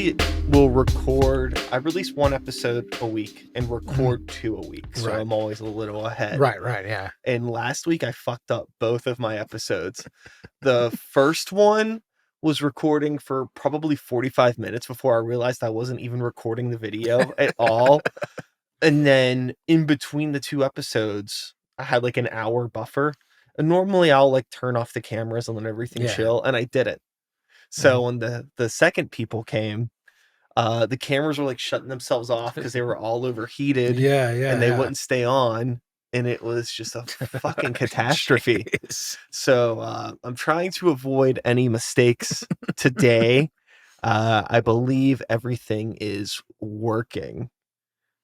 usually will record. I release one episode a week and record two a week, so Right. I'm always a little ahead. Right, yeah. And last week I fucked up both of my episodes. The first one was recording for probably 45 minutes before I realized I wasn't even recording the video at all. And then in between the two episodes, I had like an hour buffer. And normally I'll like turn off the cameras and let everything chill, and I didn't. So when the second people came, the cameras were like shutting themselves off because they were all overheated. And they wouldn't stay on. And it was just a fucking catastrophe. So I'm trying to avoid any mistakes today. I believe everything is working,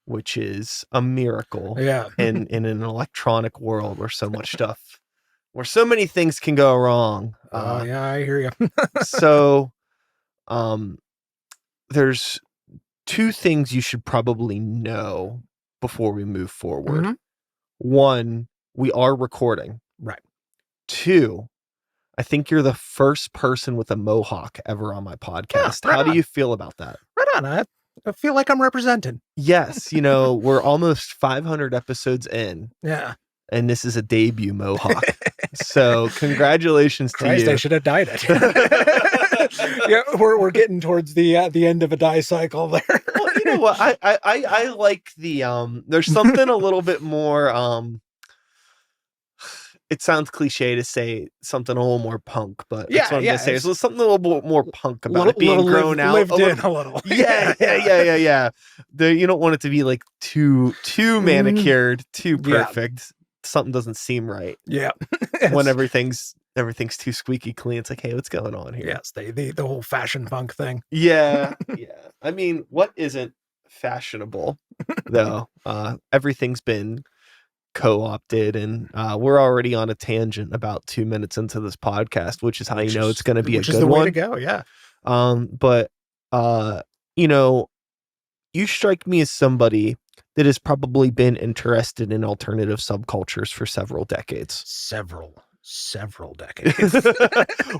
which is a miracle. In an electronic world where so many things can go wrong. I hear you. So there's two things you should probably know before we move forward. Mhm. One, we are recording. Right. Two, I think you're the first person with a mohawk ever on my podcast. How do you feel about that? Right on. I feel like I'm represented. Yes. We're almost 500 episodes in. Yeah. And this is a debut mohawk. So congratulations to you. I should have dyed it. Yeah, we're getting towards the end of a dye cycle there. Well, you know what? I like the there's something a little bit more it sounds cliche to say something a little more punk, but that's what I'm gonna say. There's something a little bit more punk about it being grown out. Lived in a little. Yeah. You don't want it to be like too manicured, too perfect. Something doesn't seem right. Yeah. When everything's too squeaky clean. It's like, hey, what's going on here? Yes, the whole fashion punk thing. Yeah. I mean, what isn't fashionable though? Everything's been co-opted, and we're already on a tangent about 2 minutes into this podcast, which is how you know it's going to be a good one. Which is the way to go, yeah. But you strike me as somebody that has probably been interested in alternative subcultures for several decades. Several decades.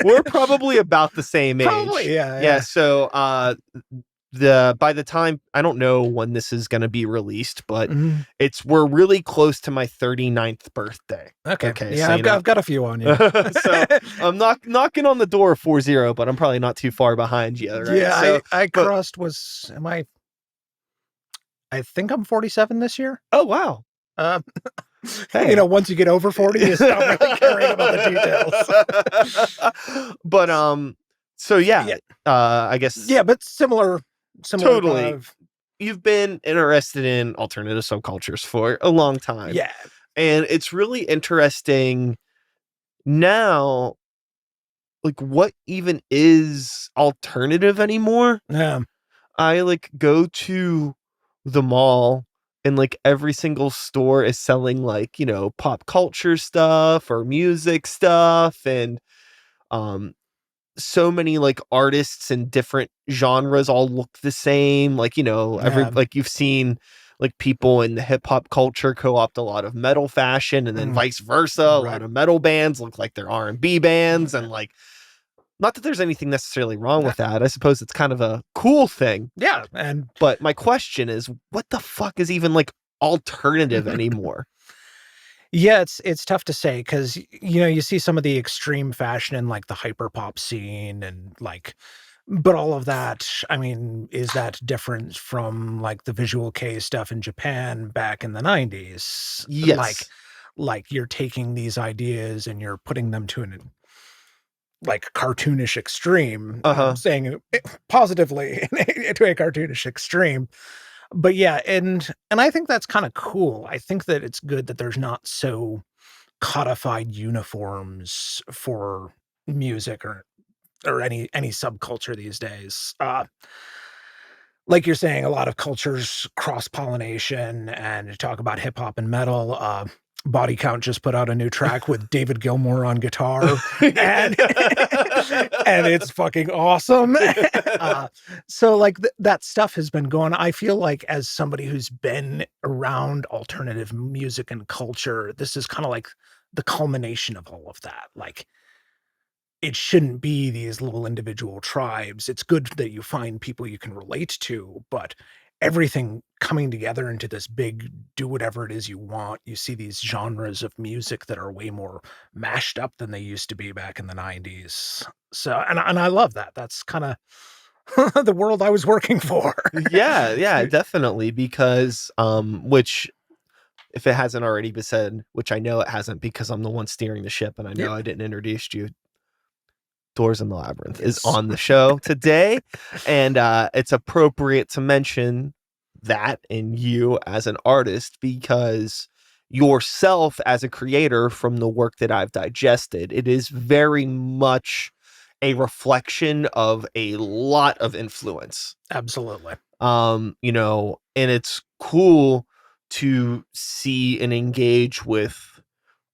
We're probably about the same age. Probably, yeah. So by the time, I don't know when this is going to be released, but we're really close to my 39th birthday. Okay. Yeah, I've got a few on you. So I'm knocking on the door of 40, but I'm probably not too far behind you. Right? Yeah, so, I crossed I think I'm 47 this year. Oh, wow. Hey. Once you get over 40, you stop really caring about the details. But so I guess but similar. Totally. You've been interested in alternative subcultures for a long time. Yeah. And it's really interesting now, like, what even is alternative anymore? I like go to the mall and like every single store is selling like, pop culture stuff or music stuff, and so many like artists in different genres all look the same. Like, like you've seen like people in the hip hop culture co-opt a lot of metal fashion, and then vice versa. A lot of metal bands look like they're R&B bands, and like, not that there's anything necessarily wrong with that. I suppose it's kind of a cool thing. Yeah. But my question is, what the fuck is even like alternative anymore? Yeah, it's tough to say because, you see some of the extreme fashion in like the hyperpop scene and like, but all of that, I mean, is that different from like the Visual Kei stuff in Japan back in the 90s? Yes. Like you're taking these ideas and you're putting them to an like cartoonish extreme, saying it positively to a cartoonish extreme. But yeah, and I think that's kind of cool. I think that it's good that there's not so codified uniforms for music or any subculture these days. Like you're saying, a lot of cultures cross-pollination, and you talk about hip hop and metal. Body Count just put out a new track with David Gilmour on guitar, and it's fucking awesome. So like that stuff has been going. I feel like as somebody who's been around alternative music and culture, this is kind of like the culmination of all of that. Like it shouldn't be these little individual tribes. It's good that you find people you can relate to, but everything coming together into this big do whatever it is you want. You see these genres of music that are way more mashed up than they used to be back in the 90s. So, and I love that. That's kind of the world I was working for. Yeah, definitely. Because, which, if it hasn't already been said, which I know it hasn't because I'm the one steering the ship and I know I didn't introduce you, Doors in the Labyrinth is on the show today. And it's appropriate to mention that in you as an artist, because yourself as a creator, from the work that I've digested, it is very much a reflection of a lot of influence. Absolutely. You know, and it's cool to see and engage with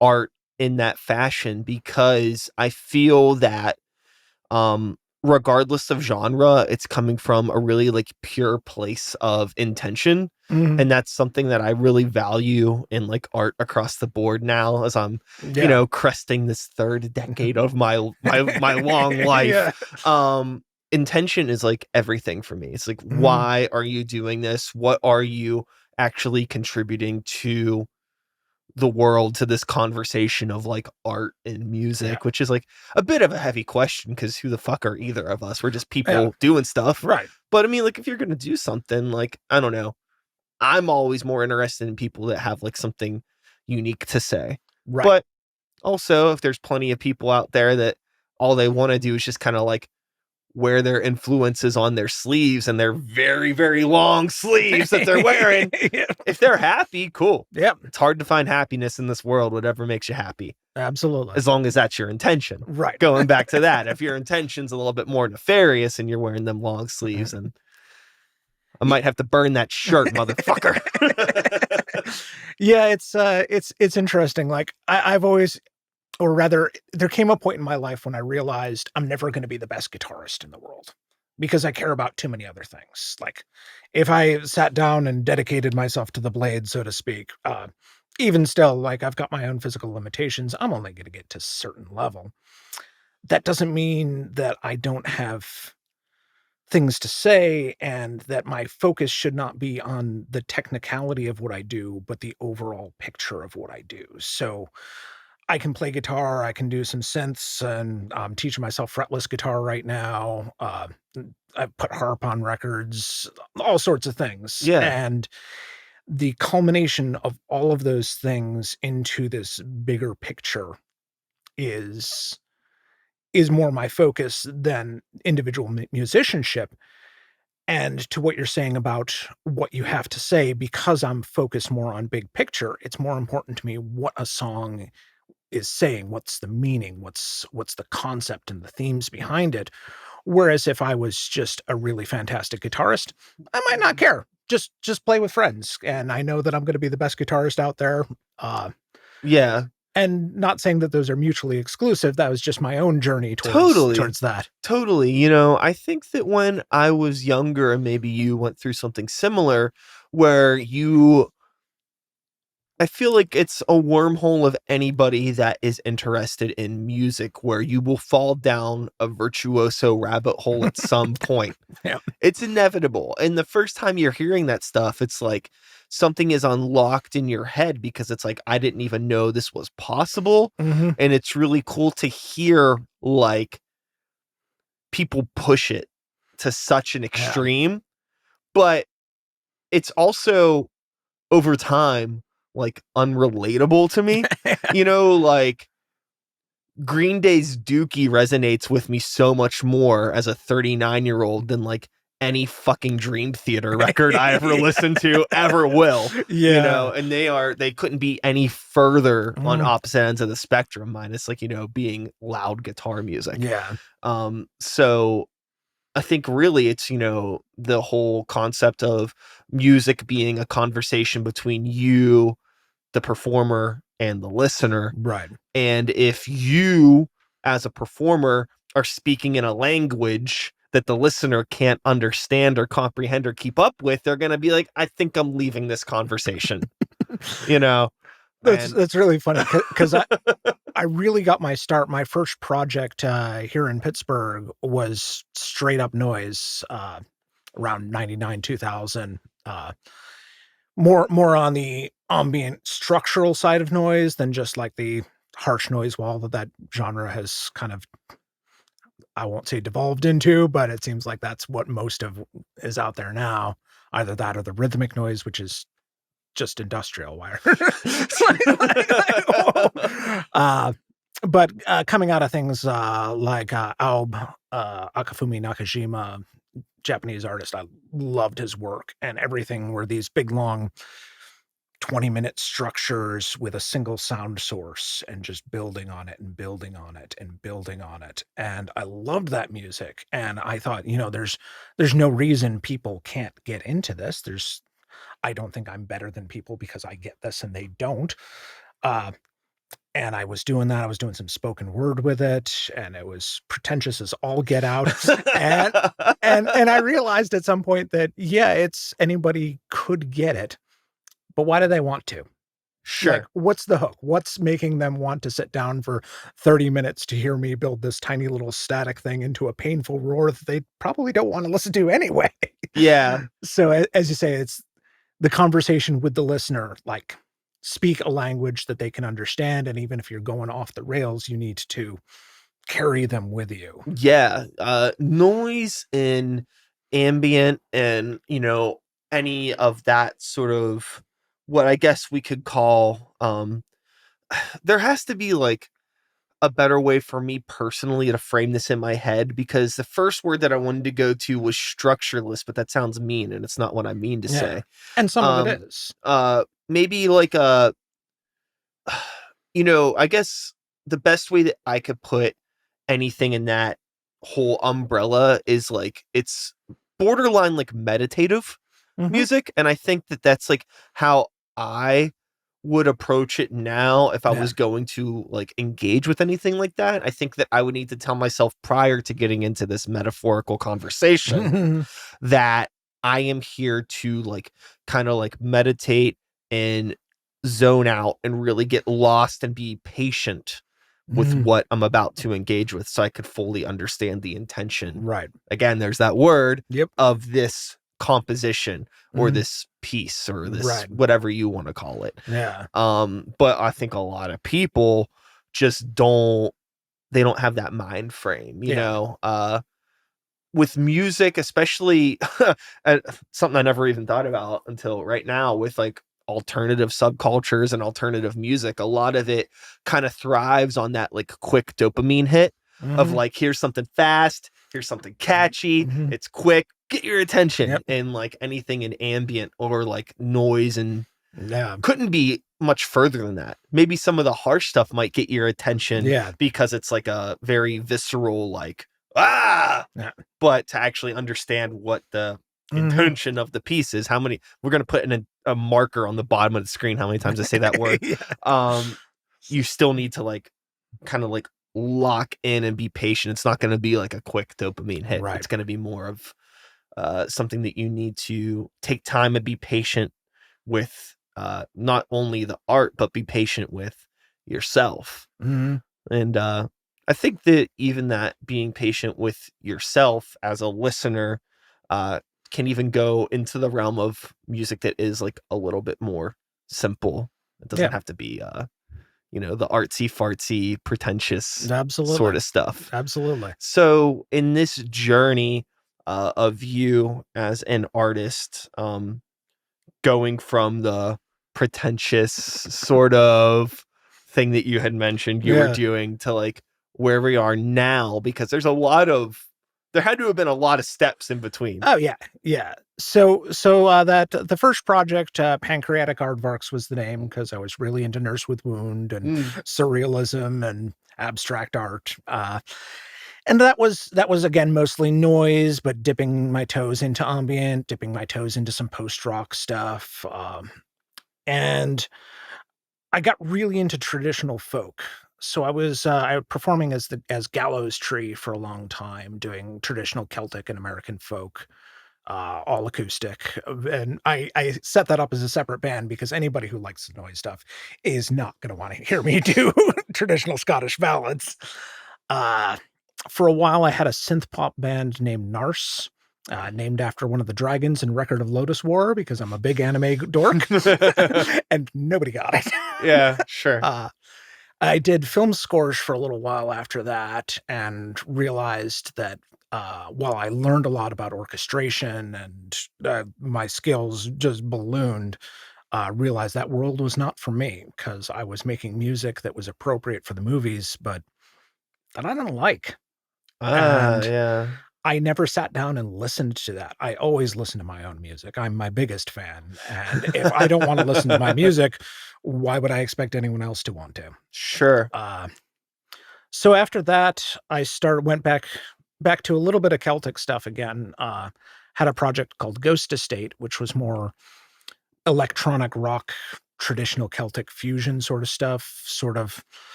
art in that fashion, because I feel that regardless of genre, it's coming from a really like pure place of intention. And that's something that I really value in like art across the board now, as I'm, you know, cresting this third decade of my long life. Intention is like everything for me. It's like, why are you doing this? What are you actually contributing to the world, to this conversation of like art and music, which is like a bit of a heavy question, because who the fuck are either of us? We're just people doing stuff. Right. But I mean, like, if you're going to do something, like, I don't know, I'm always more interested in people that have like something unique to say. Right. But also, if there's plenty of people out there that all they want to do is just kind of like wear their influences on their sleeves, and they're very, very long sleeves that they're wearing. If they're happy, cool. Yeah. It's hard to find happiness in this world, whatever makes you happy. Absolutely. As long as that's your intention. Right. Going back to that, if your intention's a little bit more nefarious and you're wearing them long sleeves, and I might have to burn that shirt, motherfucker. Yeah, it's interesting. Like I've always, or rather, there came a point in my life when I realized I'm never going to be the best guitarist in the world, because I care about too many other things. Like, if I sat down and dedicated myself to the blade, so to speak, even still, like, I've got my own physical limitations. I'm only going to get to a certain level. That doesn't mean that I don't have things to say, and that my focus should not be on the technicality of what I do, but the overall picture of what I do. So I can play guitar, I can do some synths, and I'm teaching myself fretless guitar right now. I've put harp on records, all sorts of things. Yeah. And the culmination of all of those things into this bigger picture is more my focus than individual musicianship. And to what you're saying about what you have to say, because I'm focused more on big picture, it's more important to me what a song is saying, what's the meaning, what's the concept and the themes behind it. Whereas if I was just a really fantastic guitarist, I might not care. Just play with friends, and I know that I'm going to be the best guitarist out there. Yeah. And not saying that those are mutually exclusive. That was just my own journey towards that. Totally. You know, I think that when I was younger, and maybe you went through something similar, where I feel like it's a wormhole of anybody that is interested in music, where you will fall down a virtuoso rabbit hole at some point. Yeah. It's inevitable. And the first time you're hearing that stuff, it's like something is unlocked in your head, because it's like, I didn't even know this was possible. And it's really cool to hear like people push it to such an extreme. But it's also, over time, like unrelatable to me. You know, like Green Day's Dookie resonates with me so much more as a 39-year-old than like any fucking Dream Theater record I ever listened to ever will. Yeah. You know, and they couldn't be any further on opposite ends of the spectrum, minus like, you know, being loud guitar music. Yeah. So I think really it's, you know, the whole concept of music being a conversation between you, the performer, and the listener. Right. And if you, as a performer, are speaking in a language that the listener can't understand or comprehend or keep up with, they're going to be like, I think I'm leaving this conversation. You know? And That's really funny because I really got my start. My first project here in Pittsburgh was straight up noise around 99, 2000. Uh, more on the ambient structural side of noise than just like the harsh noise wall that genre has kind of, I won't say devolved into, but it seems like that's what most of is out there now. Either that or the rhythmic noise, which is just industrial wire. uh, but coming out of things like Akifumi Nakajima, Japanese artist, I loved his work, and everything were these big long 20-minute structures with a single sound source and just building on it and building on it and building on it. And I loved that music. And I thought, there's no reason people can't get into this. I don't think I'm better than people because I get this and they don't. Uh, and I was doing that. I was doing some spoken word with it, and it was pretentious as all get out. and and I realized at some point that it's anybody could get it, but why do they want to? Sure. Like, what's the hook? What's making them want to sit down for 30 minutes to hear me build this tiny little static thing into a painful roar that they probably don't want to listen to anyway? Yeah. So as you say, it's the conversation with the listener, like speak a language that they can understand. And even if you're going off the rails, you need to carry them with you. Yeah. Noise in ambient and, any of that sort of what I guess we could call, there has to be like a better way for me personally to frame this in my head, because the first word that I wanted to go to was structureless, but that sounds mean and it's not what I mean to say. And some of it is. Maybe like I guess the best way that I could put anything in that whole umbrella is like it's borderline like meditative music, and I think that that's like how I would approach it now if I was going to like engage with anything like that. I think that I would need to tell myself prior to getting into this metaphorical conversation that I am here to like kind of like meditate and zone out and really get lost and be patient with what I'm about to engage with so I could fully understand the intention. Right. Again, there's that word of this composition or this piece or this whatever you want to call it. Yeah. But I think a lot of people just don't have that mind frame, you know. With music, especially something I never even thought about until right now with like alternative subcultures and alternative music, a lot of it kind of thrives on that like quick dopamine hit of like, here's something fast, here's something catchy, it's quick, get your attention. And like anything in ambient or like noise and couldn't be much further than that. Maybe some of the harsh stuff might get your attention because it's like a very visceral like but to actually understand what the intention of the piece is, how many we're going to put in a marker on the bottom of the screen how many times I say that word. You still need to like kind of like lock in and be patient. It's not going to be like a quick dopamine hit. It's going to be more of something that you need to take time and be patient with, not only the art but be patient with yourself. And I think that even that being patient with yourself as a listener can even go into the realm of music that is like a little bit more simple. It doesn't have to be the artsy fartsy pretentious sort of stuff. Absolutely. So in this journey of you as an artist, going from the pretentious sort of thing that you had mentioned you were doing to like where we are now, because there had to have been a lot of steps in between. Oh yeah. So that the first project, Pancreatic Aardvarks was the name, because I was really into Nurse with Wound and surrealism and abstract art. And that was again mostly noise, but dipping my toes into ambient, dipping my toes into some post-rock stuff. And I got really into traditional folk. So I was performing as Gallows Tree for a long time, doing traditional Celtic and American folk. all acoustic. And I set that up as a separate band because anybody who likes the noise stuff is not going to want to hear me do traditional Scottish ballads. For a while, I had a synth pop band named Narse, named after one of the dragons in Record of Lotus War because I'm a big anime dork, and nobody got it. Yeah, sure. I did film scores for a little while after that and realized that while I learned a lot about orchestration and my skills just ballooned, realized that world was not for me because I was making music that was appropriate for the movies, but that I didn't like. And Yeah. I never sat down and listened to that. I always listen to my own music. I'm my biggest fan. And if I don't want to listen to my music, why would I expect anyone else to want to? Sure. So after that, I went back to a little bit of Celtic stuff again. Had a project called Ghost Estate, which was more electronic rock, traditional Celtic fusion sort of stuff. Sort of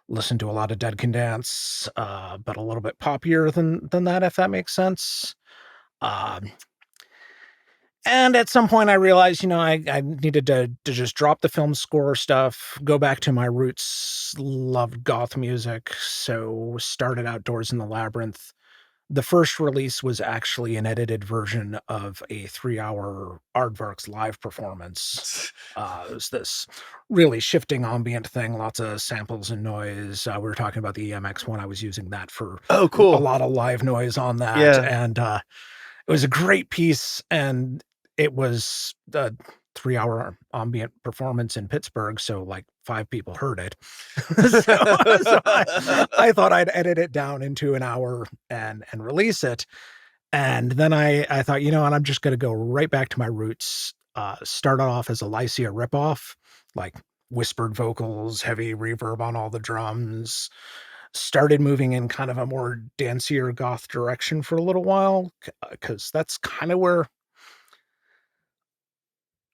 listened to a lot of Dead Can Dance, but a little bit poppier than that, if that makes sense. And at some point I realized, I needed to just drop the film score stuff, go back to my roots, loved goth music, so started Outdoors in the Labyrinth. The first release was actually an edited version of a 3-hour Aardvark's live performance. It was this really shifting ambient thing, lots of samples and noise. We were talking about the EMX one. I was using that for cool. a lot of live noise on that. Yeah. And it was a great piece, and it was a 3-hour ambient performance in Pittsburgh, so like 5 people heard it. so I thought I'd edit it down into an hour and release it. And then I thought, and I'm just going to go right back to my roots. Started off as a Lycia ripoff, like whispered vocals, heavy reverb on all the drums. Started moving in kind of a more dancier goth direction for a little while, because that's kind of where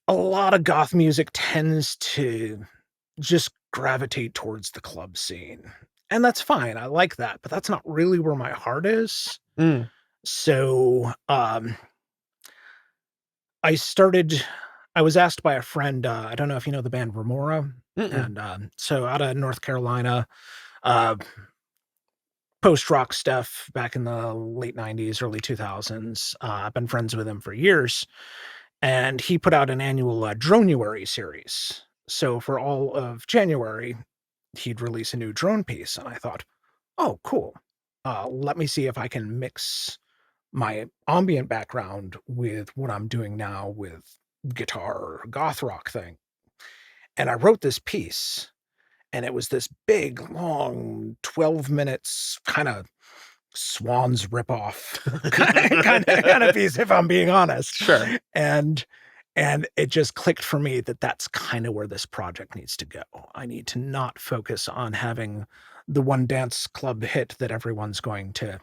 a lot of goth music tends to just gravitate towards the club scene. And that's fine. I like that, but that's not really where my heart is. So, I was asked by a friend, I don't know if you know the band Remora. And so out of North Carolina, post-rock stuff back in the late 90s, early 2000s. I've been friends with him for years. And he put out an annual Dronuary series. So for all of January, he'd release a new drone piece. And I thought, oh, cool. Let me see if I can mix my ambient background with what I'm doing now with guitar or goth rock thing. And I wrote this piece, and it was this big, long, 12 minutes kind of Swans ripoff kind of piece, if I'm being honest. Sure. And it just clicked for me that that's kind of where this project needs to go. I need to not focus on having the one dance club hit that everyone's going to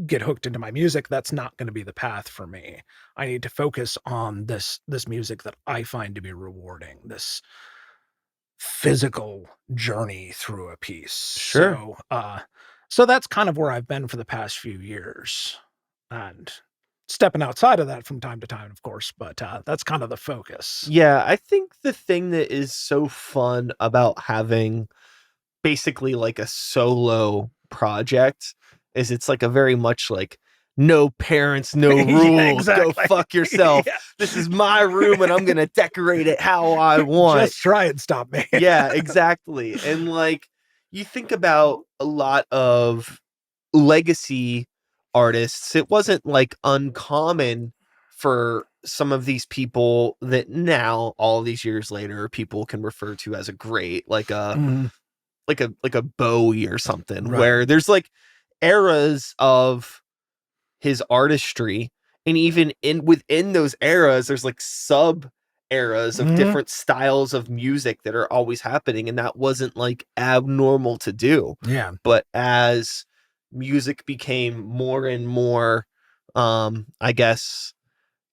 get hooked into my music. That's not going to be the path for me. I need to focus on this music that I find to be rewarding, this physical journey through a piece. Sure. So that's kind of where I've been for the past few years, and stepping outside of that from time to time, of course, but that's kind of the focus. Yeah, I think the thing that is so fun about having basically like a solo project is it's like a very much like no parents, no rules, Yeah, exactly. Go fuck yourself. Yeah. This is my room and I'm going to decorate it how I want. Just try and stop me. Yeah, exactly. And like, you think about a lot of legacy artists, it wasn't like uncommon for some of these people that now all these years later people can refer to as a great, like a like a Bowie or something, right, where there's like eras of his artistry, and even within those eras there's like sub eras of different styles of music that are always happening, and that wasn't like abnormal to do. Yeah. But as music became more and more I guess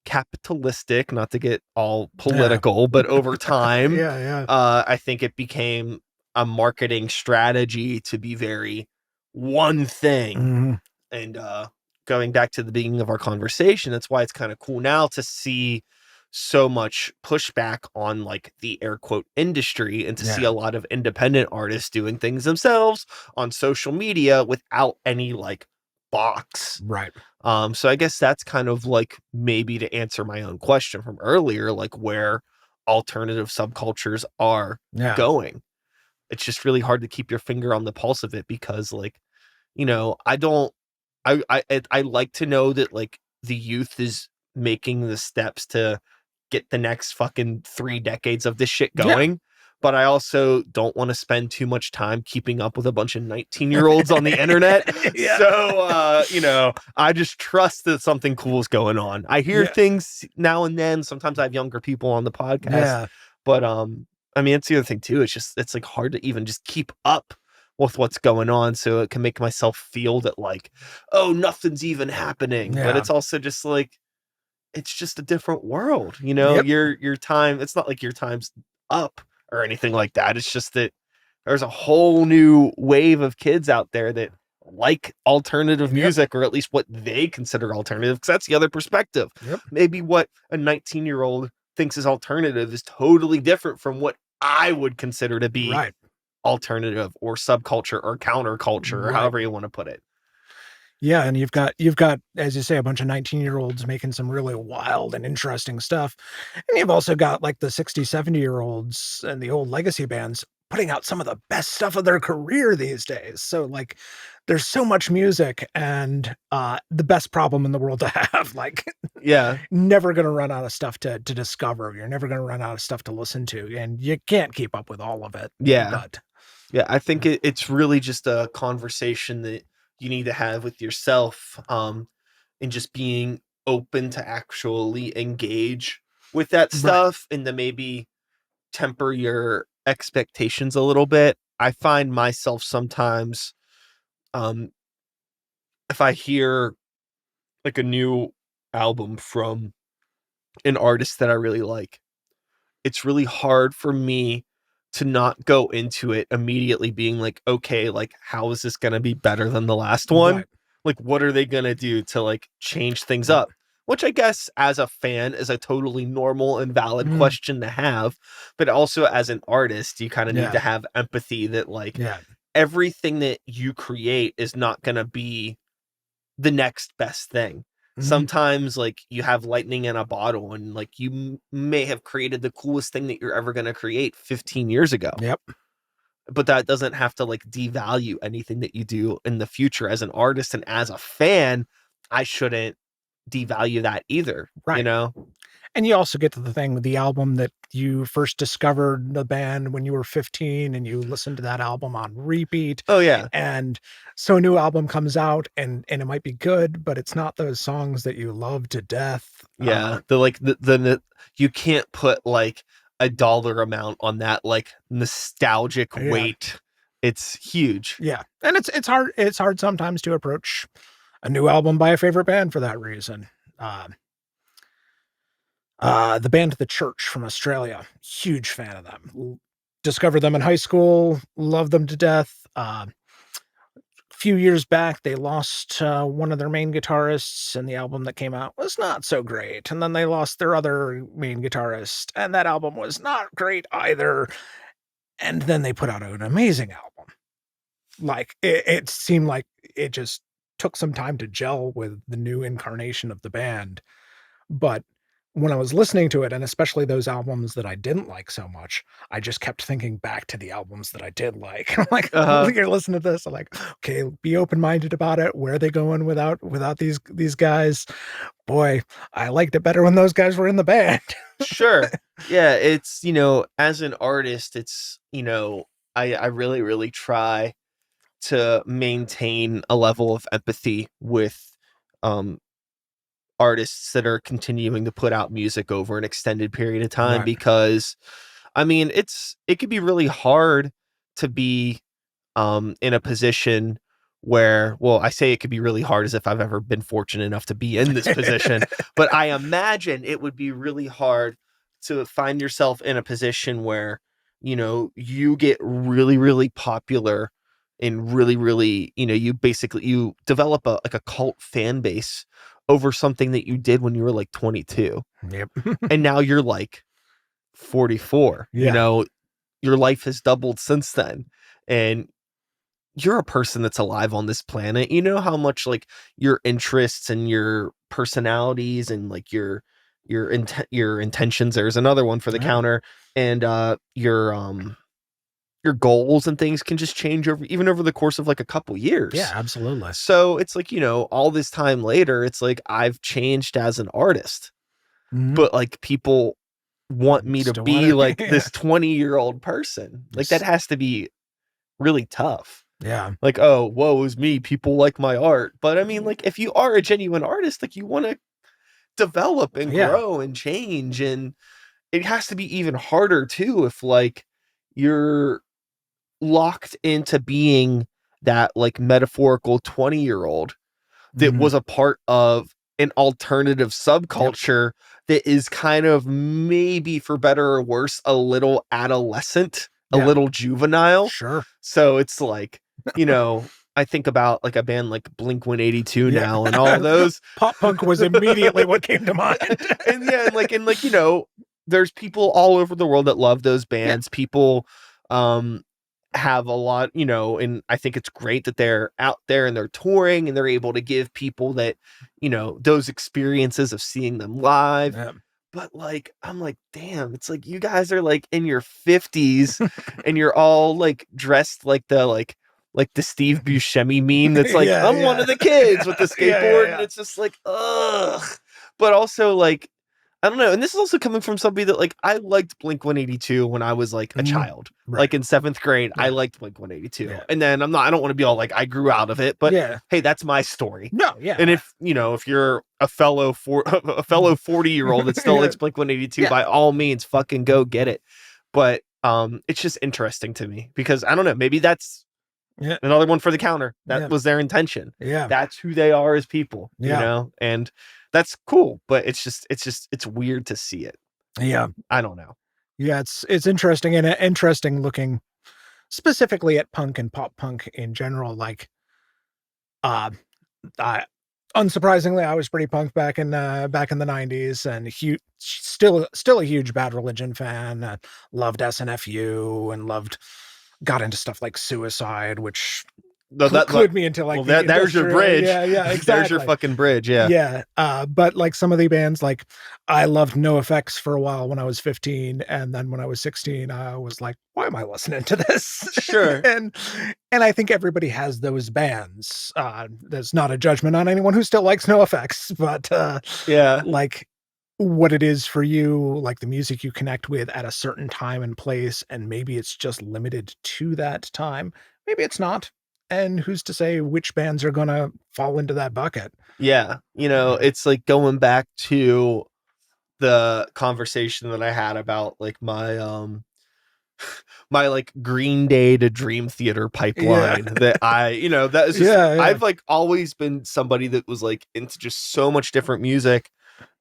capitalistic, not to get all political, but over time I think it became a marketing strategy to be very one thing. And going back to the beginning of our conversation, that's why it's kind of cool now to see so much pushback on like the air quote industry, and to see a lot of independent artists doing things themselves on social media without any like box. Right. So I guess that's kind of like maybe to answer my own question from earlier, like where alternative subcultures are going. It's just really hard to keep your finger on the pulse of it, because like, you know, I like to know that like the youth is making the steps to get the next fucking 3 decades of this shit going. But I also don't want to spend too much time keeping up with a bunch of 19-year-olds on the internet. So, you know, I just trust that something cool is going on. I hear things now and then. Sometimes I have younger people on the podcast. But, I mean, it's the other thing too. It's just, it's like hard to even just keep up with what's going on, so it can make myself feel that like, oh, nothing's even happening. But it's also just like, it's just a different world, you know. Your time, it's not like your time's up or anything like that. It's just that there's a whole new wave of kids out there that like alternative music, or at least what they consider alternative, because that's the other perspective. Maybe what a 19-year-old thinks is alternative is totally different from what I would consider to be alternative or subculture or counterculture, or however you want to put it. Yeah, and you've got, as you say, a bunch of 19-year-olds making some really wild and interesting stuff. And you've also got like the 60, 70-year-olds and the old legacy bands putting out some of the best stuff of their career these days. So like there's so much music, and the best problem in the world to have. Like, never going to run out of stuff to discover. You're never going to run out of stuff to listen to, and you can't keep up with all of it. But I think it's really just a conversation that you need to have with yourself, and just being open to actually engage with that stuff, and to maybe temper your expectations a little bit. I find myself sometimes, if I hear like a new album from an artist that I really like, it's really hard for me to not go into it immediately being like, okay, like, how is this going to be better than the last one? Like, what are they going to do to like change things up? Which I guess as a fan is a totally normal and valid question to have. But also as an artist, you kind of need to have empathy that like everything that you create is not going to be the next best thing. Sometimes like you have lightning in a bottle, and like you may have created the coolest thing that you're ever going to create 15 years ago. But that doesn't have to like devalue anything that you do in the future. As an artist and as a fan, I shouldn't devalue that either, you know? And you also get to the thing with the album that you first discovered the band when you were 15, and you listened to that album on repeat. And so a new album comes out, and it might be good, but it's not those songs that you love to death. The you can't put like a dollar amount on that like nostalgic weight. It's huge. And it's hard sometimes to approach a new album by a favorite band for that reason. The band The Church from Australia, huge fan of them. Discovered them in high school, loved them to death. A few years back, they lost one of their main guitarists, and the album that came out was not so great. And then they lost their other main guitarist, and that album was not great either. And then they put out an amazing album. Like, it seemed like it just took some time to gel with the new incarnation of the band. But when I was listening to it, and especially those albums that I didn't like so much, I just kept thinking back to the albums that I did like. I'm like, you're listening to this, I'm like, okay, be open-minded about it. Where are they going without these guys? Boy, I liked it better when those guys were in the band. Yeah, it's, you know, as an artist, it's, you know, I really, really try to maintain a level of empathy with artists that are continuing to put out music over an extended period of time, because I mean, it could be really hard to be in a position where, well, I say it could be really hard as if I've ever been fortunate enough to be in this position, but I imagine it would be really hard to find yourself in a position where, you know, you get really, really popular and really, really, you basically you develop a like a cult fan base over something that you did when you were like 22. Yep. And now you're like 44. Yeah. Your life has doubled since then. And you're a person that's alive on this planet. You know how much like your interests and your personalities and like your intentions, there's another one for the Yeah. counter, and your goals and things can just change over the course of like a couple years. Yeah, absolutely. So it's like, all this time later, it's like I've changed as an artist, but like people want me to Still be want it. like Yeah. this 20-year-old person. Like that has to be really tough. Yeah. Like, oh, woe is me. People like my art. But I mean, like, if you are a genuine artist, like you want to develop and Yeah. grow and change. And it has to be even harder too if like you're locked into being that like metaphorical 20-year-old that was a part of an alternative subculture that is kind of, maybe for better or worse, a little adolescent, a little juvenile. Sure. So it's like, I think about like a band like Blink-182 now and all those. Pop punk was immediately what came to mind. and there's people all over the world that love those bands. People have a lot, and I think it's great that they're out there and they're touring and they're able to give people that, those experiences of seeing them live. Yeah. But like, I'm like, damn, it's like you guys are like in your 50s and you're all like dressed like the Steve Buscemi meme that's like, I'm one of the kids with the skateboard. And it's just like, ugh. But also like, I don't know. And this is also coming from somebody that like, I liked Blink-182 when I was like a child, like in 7th grade, I liked Blink-182. And then I don't want to be all like, I grew out of it, but hey, that's my story. No. Yeah. And if you're a fellow 40-year-old that still likes Blink-182, by all means, fucking go get it. But it's just interesting to me because I don't know, maybe that's another one for the counter. That was their intention. Yeah. That's who they are as people, and that's cool, but it's weird to see it. Yeah. I don't know. Yeah, it's interesting, and interesting looking specifically at punk and pop punk in general. Like, unsurprisingly, I was pretty punk back in the 90s, and still a huge Bad Religion fan. Loved SNFU and got into stuff like Suicide, which clued me into like there's your bridge. Yeah, exactly. There's your fucking bridge. Yeah. But like some of the bands, like I loved NoFX for a while when I was 15, and then when I was 16, I was like, why am I listening to this? Sure. and I think everybody has those bands. There's not a judgment on anyone who still likes NoFX, but like what it is for you, like the music you connect with at a certain time and place, and maybe it's just limited to that time. Maybe it's not. And who's to say which bands are going to fall into that bucket? Yeah. It's like going back to the conversation that I had about like my my like Green Day to Dream Theater pipeline that that is just, I've like always been somebody that was like into just so much different music.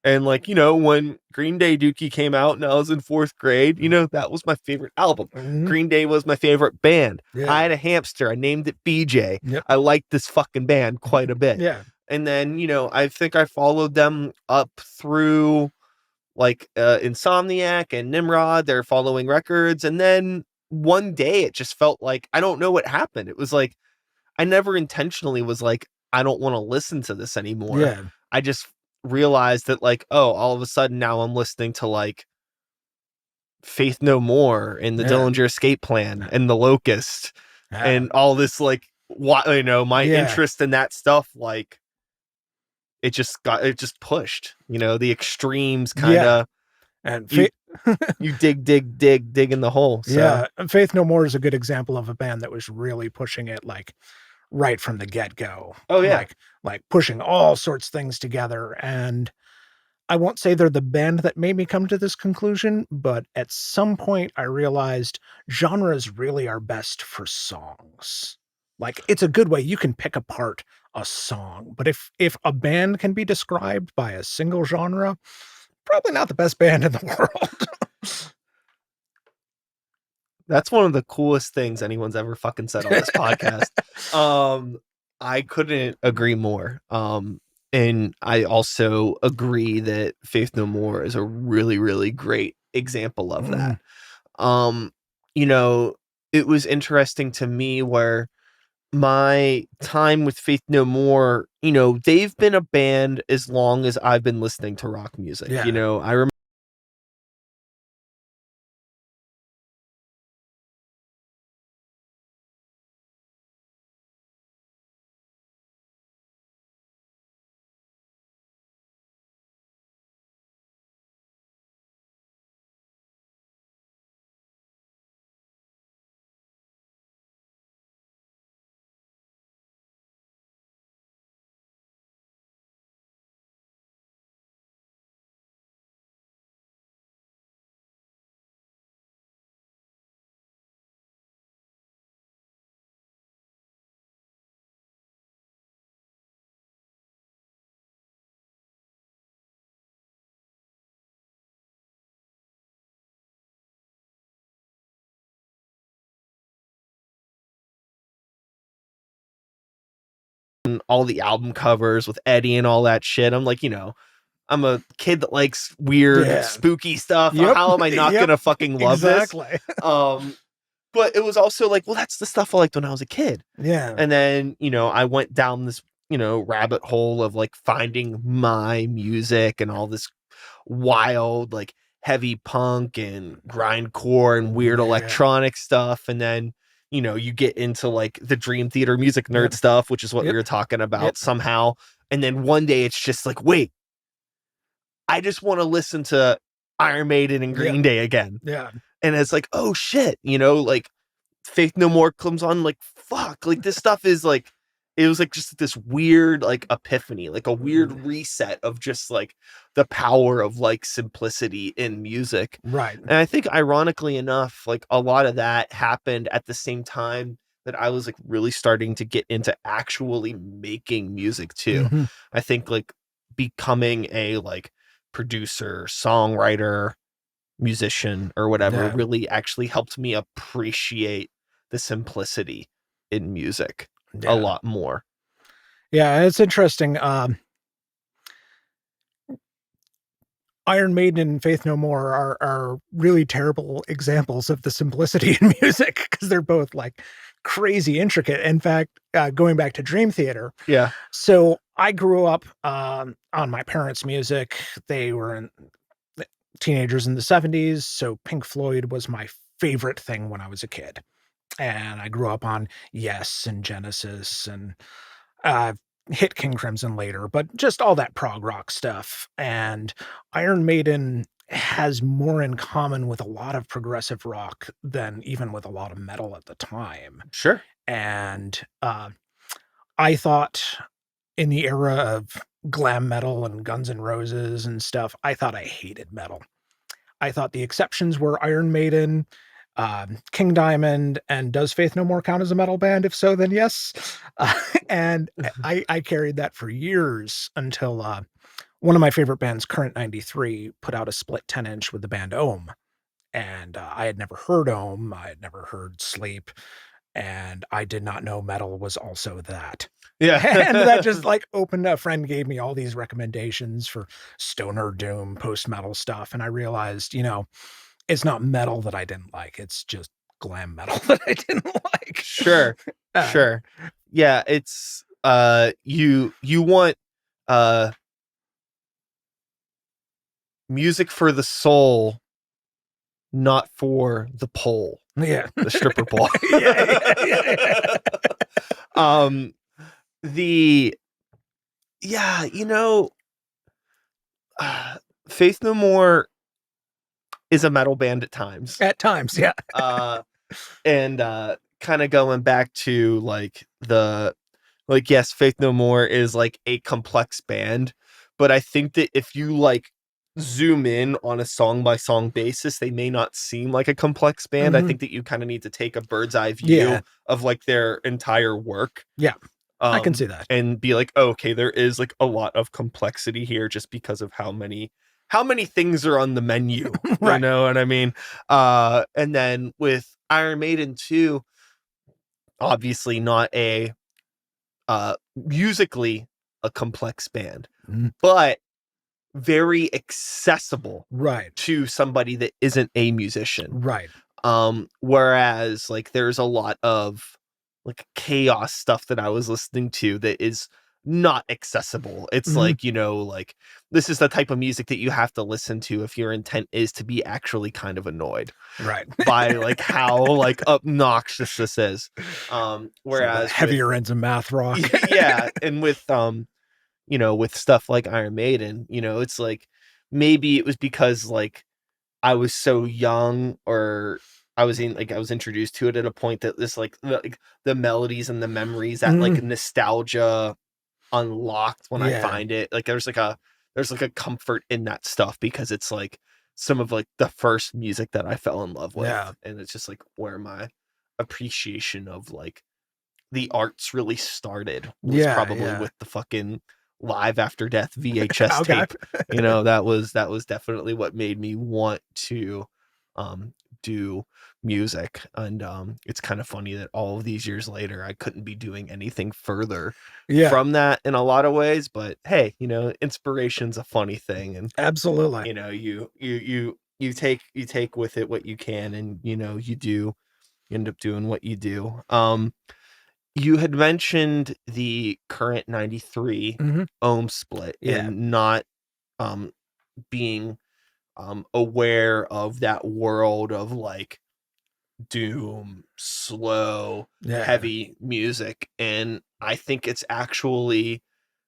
And like, when Green Day Dookie came out and I was in 4th grade, that was my favorite album. Green Day was my favorite band. I had a hamster. I named it BJ. I liked this fucking band quite a bit. And then, I think I followed them up through like Insomniac and Nimrod, their following records. And then one day it just felt like, I don't know what happened. It was like, I never intentionally was like, I don't want to listen to this anymore. I just realized that like, oh, all of a sudden now I'm listening to like Faith No More and the Dillinger Escape Plan and the Locust and all this like what my interest in that stuff, like it just pushed, the extremes kind of and you dig in the hole. So. And Faith No More is a good example of a band that was really pushing it like right from the get-go. Oh yeah. Like pushing all sorts of things together. And I won't say they're the band that made me come to this conclusion, but at some point I realized genres really are best for songs. Like it's a good way you can pick apart a song, but if a band can be described by a single genre, probably not the best band in the world. That's one of the coolest things anyone's ever fucking said on this podcast. I couldn't agree more. And I also agree that Faith No More is a really, really great example of that. You know, it was interesting to me where my time with Faith No More, you know, they've been a band as long as I've been listening to rock music. Yeah. You know, I remember all the album covers with Eddie and all that shit. I'm like, you know, I'm a kid that likes weird, spooky stuff. Yep. How am I not gonna fucking love exactly. this? But it was also like, well, that's the stuff I liked when I was a kid. Yeah. And then, you know, I went down this, you know, rabbit hole of like finding my music and all this wild, like heavy punk and grindcore and weird electronic stuff. And then, you know, you get into like the Dream Theater music nerd stuff, which is what we were talking about somehow. And then one day it's just like, wait, I just want to listen to Iron Maiden and Green Day again. Yeah. And it's like, oh shit, you know, like Faith No More comes on, like, fuck, like this stuff is like, it was like just this weird, like, epiphany, like a weird reset of just like the power of like simplicity in music. Right. And I think ironically enough, like a lot of that happened at the same time that I was like really starting to get into actually making music too. I think like becoming a like producer, songwriter, musician or whatever really actually helped me appreciate the simplicity in music a lot more. Yeah, it's interesting. Iron Maiden and Faith No More are really terrible examples of the simplicity in music because they're both like crazy intricate. In fact, going back to Dream Theater. Yeah. So I grew up on my parents' music. They were teenagers in the 70s. So Pink Floyd was my favorite thing when I was a kid. And I grew up on Yes and Genesis and hit King Crimson later, but just all that prog rock stuff. And Iron Maiden has more in common with a lot of progressive rock than even with a lot of metal at the time. Sure. And I thought in the era of glam metal and Guns N' Roses and stuff, I thought I hated metal. I thought the exceptions were Iron Maiden, King Diamond, and does Faith No More count as a metal band? If so, then yes. And I carried that for years until one of my favorite bands, Current 93, put out a split 10-inch with the band Ohm. And I had never heard Ohm. I had never heard Sleep. And I did not know metal was also that. Yeah. And that just like opened, a friend gave me all these recommendations for stoner doom, post-metal stuff. And I realized, you know, it's not metal that I didn't like. It's just glam metal that I didn't like. Sure. Sure. Yeah. It's, you want, music for the soul, not for the pole. Yeah. The stripper pole. You know, Faith No More is a metal band at times. At times, yeah. And kind of going back to like yes, Faith No More is like a complex band, but I think that if you like zoom in on a song by song basis, they may not seem like a complex band. I think that you kind of need to take a bird's eye view of like their entire work. Yeah. I can see that. And be like, oh, okay, there is like a lot of complexity here just because of how many how many things are on the menu? Right. You know what I mean? And then with Iron Maiden 2, obviously not a musically a complex band, but very accessible Right. to somebody that isn't a musician. Right. Whereas like there's a lot of like chaos stuff that I was listening to that is not accessible. It's like, you know, like this is the type of music that you have to listen to if your intent is to be actually kind of annoyed Right. by like how like obnoxious this is. Whereas heavier ends of math rock. yeah, and with you know, with stuff like Iron Maiden, you know, it's like maybe it was because like I was so young, or I was introduced to it at a point that this like the melodies and the memories, that like nostalgia unlocked when I find it. Like there's like a comfort in that stuff because it's like some of like the first music that I fell in love with. Yeah. And it's just like where my appreciation of like the arts really started was probably with the fucking Live After Death VHS tape. You know, that was definitely what made me want to do music. And it's kind of funny that all of these years later I couldn't be doing anything further from that in a lot of ways, but hey, you know, inspiration's a funny thing, and absolutely, you know, you take with it what you can, and you know, you end up doing what you do. You had mentioned the current 93 ohm split and not being aware of that world of like doom, slow, heavy music. And I think it's actually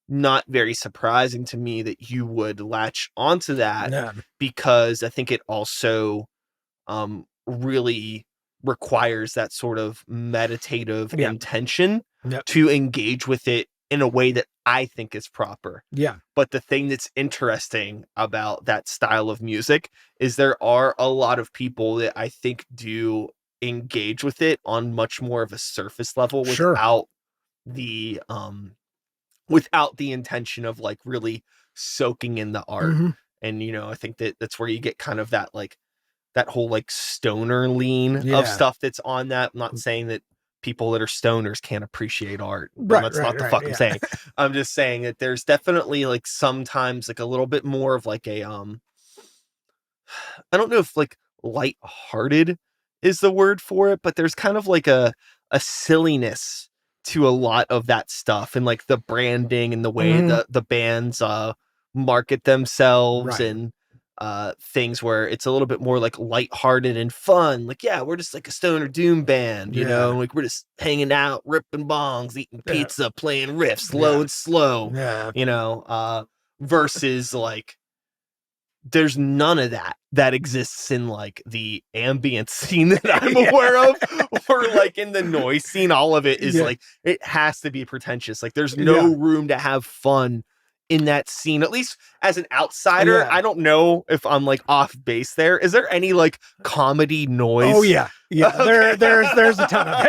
not very surprising to me that you would latch onto that, because I think it also really requires that sort of meditative intention to engage with it in a way that I think is proper. Yeah. But the thing that's interesting about that style of music is there are a lot of people that I think do engage with it on much more of a surface level without the intention of like really soaking in the art. And you know, I think that that's where you get kind of that like that whole like stoner lean of stuff that's on that. I'm not saying that people that are stoners can't appreciate art. That's not the fuck I'm saying. I'm just saying that there's definitely like sometimes like a little bit more of like a I don't know if like lighthearted is the word for it, but there's kind of like a silliness to a lot of that stuff, and like the branding and the way the bands market themselves and things where it's a little bit more like lighthearted and fun. Like, yeah, we're just like a stoner doom band, you know, like we're just hanging out, ripping bongs, eating pizza, playing riffs low and slow, you know, versus like there's none of that exists in like the ambient scene that I'm aware of, or like in the noise scene. All of it is like, it has to be pretentious. Like there's no room to have fun in that scene, at least as an outsider. I don't know if I'm like off base there. Is there any like comedy noise? Oh yeah. Okay. There's a ton of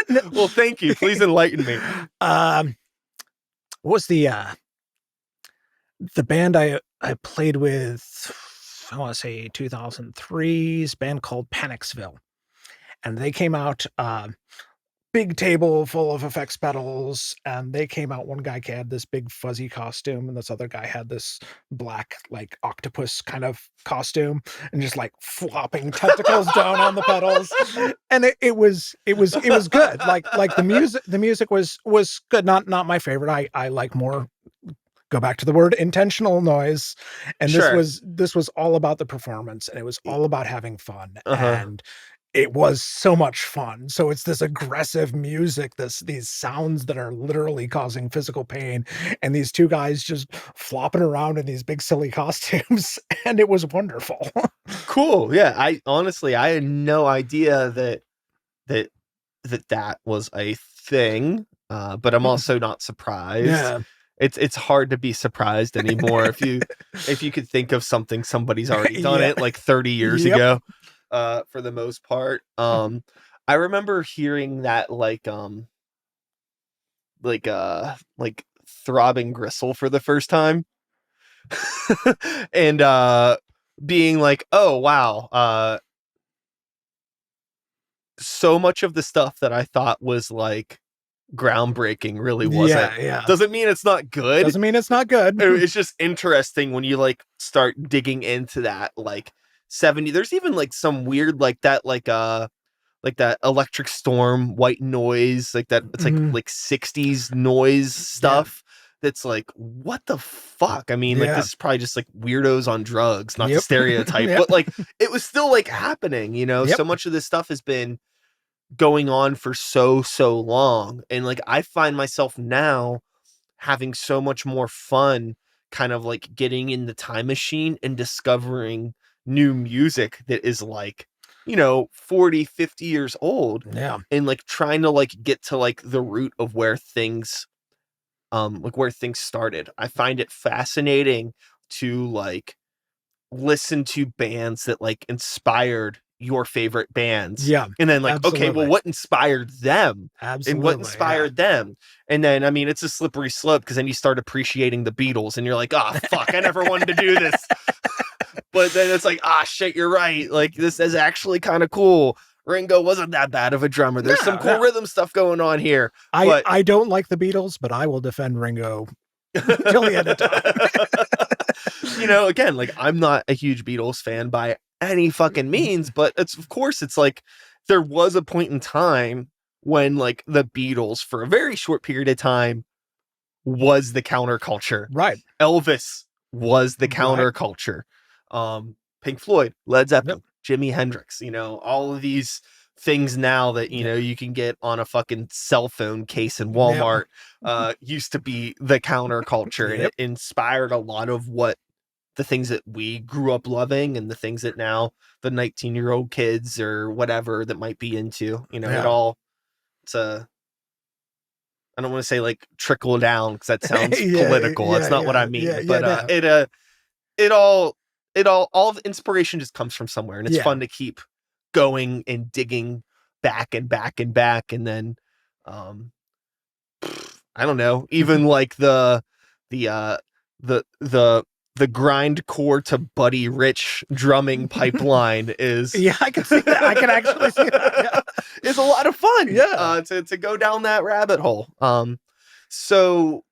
it. Well, thank you. Please enlighten me. What was the band I played with, I want to say 2003's band called Panicsville, and they came out, big table full of effects pedals, and they came out. One guy had this big fuzzy costume, and this other guy had this black like octopus kind of costume, and just like flopping tentacles down on the pedals. And it was good. Like the music was good. Not my favorite. I like more, go back to the word, intentional noise. And this was all about the performance, and it was all about having fun. And it was so much fun. So it's this aggressive music, these sounds that are literally causing physical pain, and these two guys just flopping around in these big silly costumes, and it was wonderful. Cool. Yeah, I honestly I had no idea that was a thing. But I'm also not surprised. Yeah. It's hard to be surprised anymore if you could think of something somebody's already done it like 30 years ago. For the most part. I remember hearing that like Throbbing Gristle for the first time. and being like, oh wow, so much of the stuff that I thought was like groundbreaking really wasn't. Yeah. Doesn't mean it's not good. Doesn't mean it's not good. It's just interesting when you like start digging into that like 70. There's even like some weird like that like that Electric Storm white noise, like that it's like 60s noise stuff. That's like, what the fuck? I mean, like this is probably just like weirdos on drugs, not to stereotype, but like it was still like happening, you know? So much of this stuff has been going on for so long. And like I find myself now having so much more fun kind of like getting in the time machine and discovering new music that is like, you know, 40, 50 years old. Yeah. And like trying to like get to like the root of where things started. I find it fascinating to like listen to bands that like inspired your favorite bands. Yeah. And then like, okay, well, what inspired them? Absolutely. And what inspired them? And then, I mean, it's a slippery slope because then you start appreciating the Beatles and you're like, oh, fuck, I never wanted to do this. But then it's like, shit, you're right. Like, this is actually kind of cool. Ringo wasn't that bad of a drummer. There's some cool rhythm stuff going on here. I don't like the Beatles, but I will defend Ringo till the end of time. You know, again, like I'm not a huge Beatles fan by any fucking means, but of course it's like there was a point in time when like the Beatles for a very short period of time was the counterculture. Right. Elvis was the counterculture. Pink Floyd, Led Zeppelin, Jimi Hendrix, you know, all of these things now that, you know, you can get on a fucking cell phone case in Walmart, used to be the counterculture. And it inspired a lot of what the things that we grew up loving and the things that now the 19-year-old kids or whatever that might be into, you know, I don't want to say like trickle down because that sounds political. That's not what I mean. But all the inspiration just comes from somewhere, and it's fun to keep going and digging back and back and back. And then, I don't know, even like the grindcore to Buddy Rich drumming pipeline is I can see that. I can actually see that. It's a lot of fun. To go down that rabbit hole. So,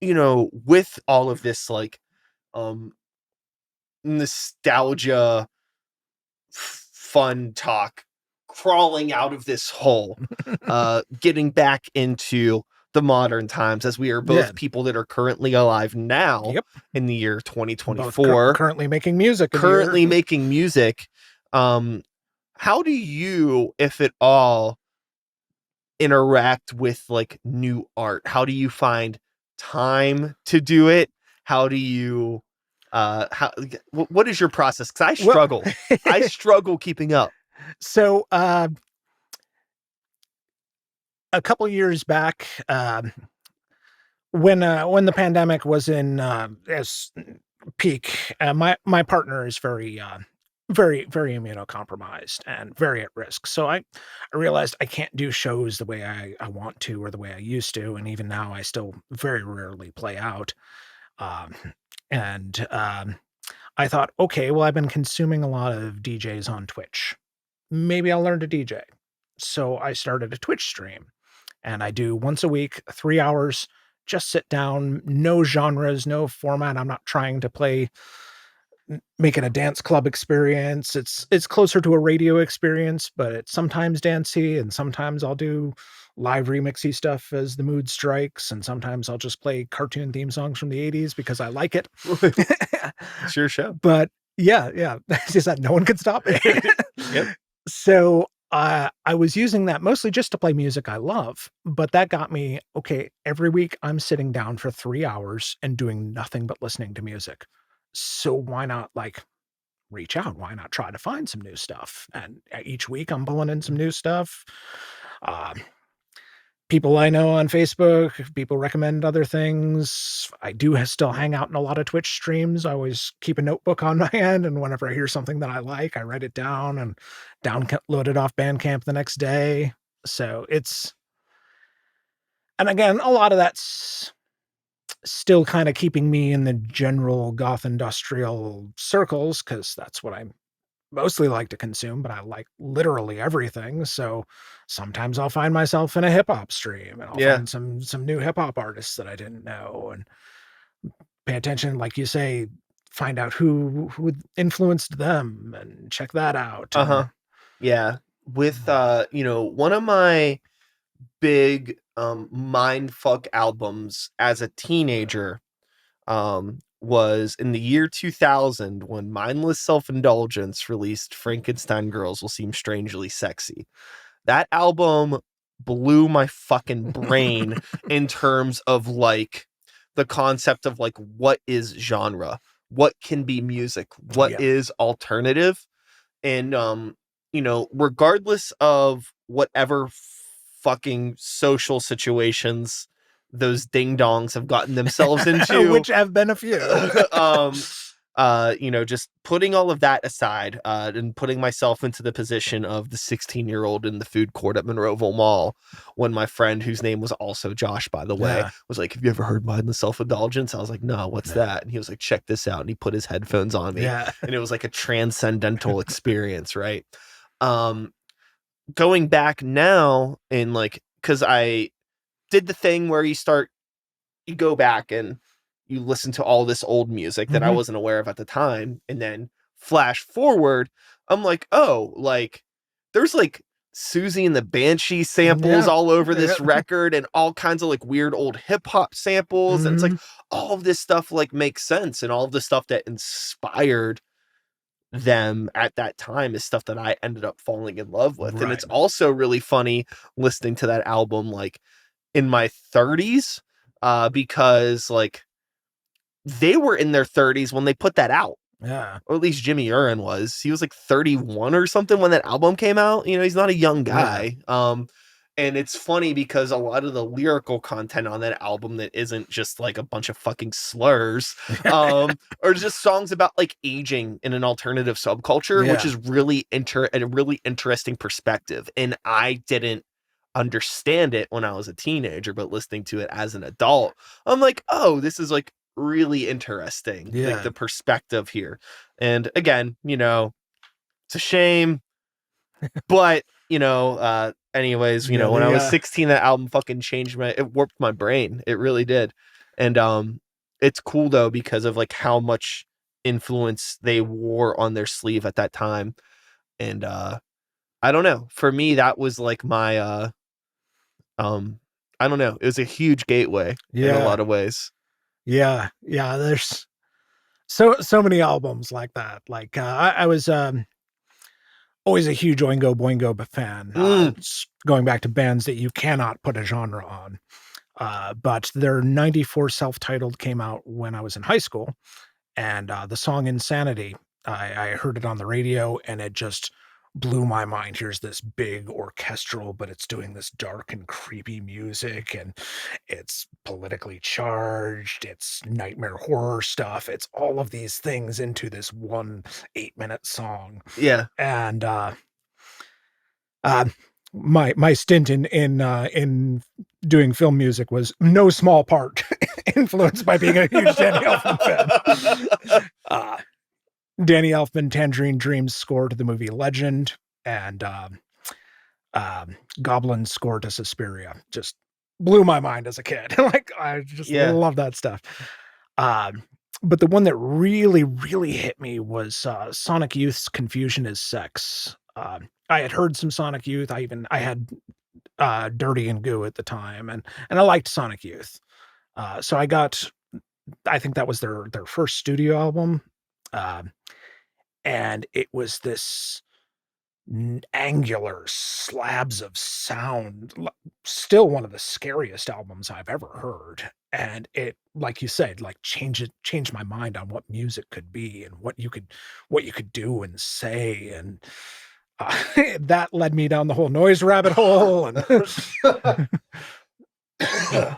you know, with all of this like nostalgia fun talk crawling out of this hole, getting back into the modern times, as we are both people that are currently alive now in the year 2024, currently making music, how do you, if at all, interact with like new art? How do you find time to do it? How do you what is your process? Because I struggle. I struggle keeping up. So a couple years back, when the pandemic was in as peak, my partner is very immunocompromised and very at risk. So I realized I can't do shows the way I want to or the way I used to, and even now I still very rarely play out. I thought, okay, well, I've been consuming a lot of DJs on Twitch. Maybe I'll learn to DJ. So I started a Twitch stream, and I do once a week, 3 hours, just sit down, no genres, no format. I'm not trying to make it a dance club experience. It's closer to a radio experience, but it's sometimes dancey, and sometimes I'll do live remixy stuff as the mood strikes, and sometimes I'll just play cartoon theme songs from the 80s because I like it. It's your show. But yeah. It's just that no one can stop me. So I was using that mostly just to play music I love, but that got me, okay, every week I'm sitting down for 3 hours and doing nothing but listening to music. So why not like reach out? Why not try to find some new stuff? And each week I'm pulling in some new stuff. People I know on Facebook, people recommend other things. I do still hang out in a lot of Twitch streams. I always keep a notebook on my hand, and whenever I hear something that I like, I write it down and download it off Bandcamp the next day. So and again, a lot of that's still kind of keeping me in the general goth industrial circles, because that's what I mostly like to consume, but I like literally everything. So sometimes I'll find myself in a hip hop stream, and I'll Yeah. find some new hip hop artists that I didn't know, and pay attention, like you say, find out who influenced them and check that out. Uh-huh. And Yeah. With one of my big mindfuck albums as a teenager was in the year 2000 when Mindless Self-Indulgence released Frankenstein Girls Will Seem Strangely Sexy. That album blew my fucking brain in terms of like the concept of like what is genre, what can be music, what yeah. is alternative. And regardless of whatever fucking social situations those ding dongs have gotten themselves into, Which have been a few. just putting all of that aside, and putting myself into the position of the 16-year-old in the food court at Monroeville Mall, when my friend, whose name was also Josh, by the way, Yeah. was like, "Have you ever heard Mindless Self-Indulgence?" I was like, "No, what's Yeah. that?" And he was like, "Check this out." And he put his headphones on me, Yeah. and it was like a transcendental experience, right? Going back now, and like, because I did the thing where you go back and you listen to all this old music that I Mhm. wasn't aware of at the time, and then flash forward, I'm like, oh, like there's like Susie and the Banshee samples Yeah. all over this Yeah. record, and all kinds of like weird old hip hop samples. And it's like Mhm. all of this stuff like makes sense, and all of the stuff that inspired them at that time is stuff that I ended up falling in love with. And Right. it's also really funny listening to that album like in my 30s, because like they were in their 30s when they put that out. Yeah. Or at least Jimmy Urine was. He was like 31 or something when that album came out. He's not a young guy. And it's funny because a lot of the lyrical content on that album that isn't just like a bunch of fucking slurs, or just songs about like aging in an alternative subculture, which Yeah. is really a really interesting perspective. And I didn't understand it when I was a teenager, but listening to it as an adult, I'm like, oh, this is like really interesting, like Yeah. the perspective here. And again, it's a shame, but anyways, Yeah. when I was 16, that album fucking it warped my brain. It really did. And it's cool though because of like how much influence they wore on their sleeve at that time. And I don't know, for me that was like my I don't know, it was a huge gateway in a Yeah. lot of ways. Yeah. Yeah. There's so many albums like that. Like I was always a huge Oingo Boingo fan. Going back to bands that you cannot put a genre on. But their 94 self-titled came out when I was in high school, and the song Insanity, I heard it on the radio, and it just blew my mind. Here's this big orchestral, but it's doing this dark and creepy music, and it's politically charged, it's nightmare horror stuff, it's all of these things into this one 8-minute song. Yeah. And uh, my stint in doing film music was no small part influenced by being a huge Danny Elfman fan. Danny Elfman, Tangerine Dream's score to the movie Legend, and Goblin's score to Suspiria just blew my mind as a kid. Like I just love that stuff. But the one that really, really hit me was Sonic Youth's "Confusion Is Sex." I had heard some Sonic Youth. I had Dirty and Goo at the time, and I liked Sonic Youth. So I think that was their first studio album, and it was this angular slabs of sound, still one of the scariest albums I've ever heard. And it, like you said, like changed my mind on what music could be and what you could do and say. And that led me down the whole noise rabbit hole. And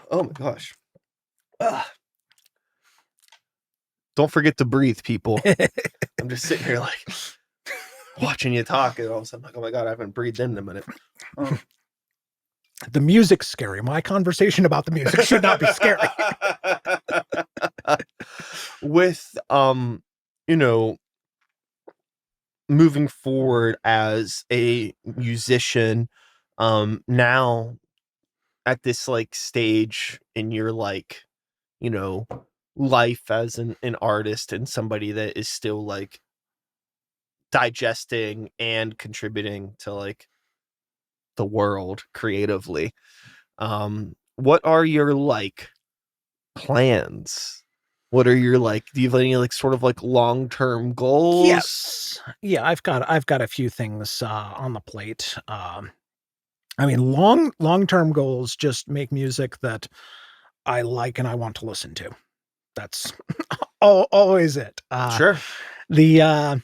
oh my gosh. Don't forget to breathe, people. I'm just sitting here like watching you talk, and all of a sudden, like, oh my god, I haven't breathed in a minute. The music's scary. My conversation about the music should not be scary. With, you know, moving forward as a musician, now at this, like, stage in your, like, you know, life as an artist and somebody that is still, like, digesting and contributing to, like, the world creatively, what are your, like, plans? What are your, like, do you have any, like, sort of, like, long-term goals? Yes. Yeah, I've got a few things, on the plate. I mean, long-term goals, just make music that I like and I want to listen to. That's always it. Sure. The,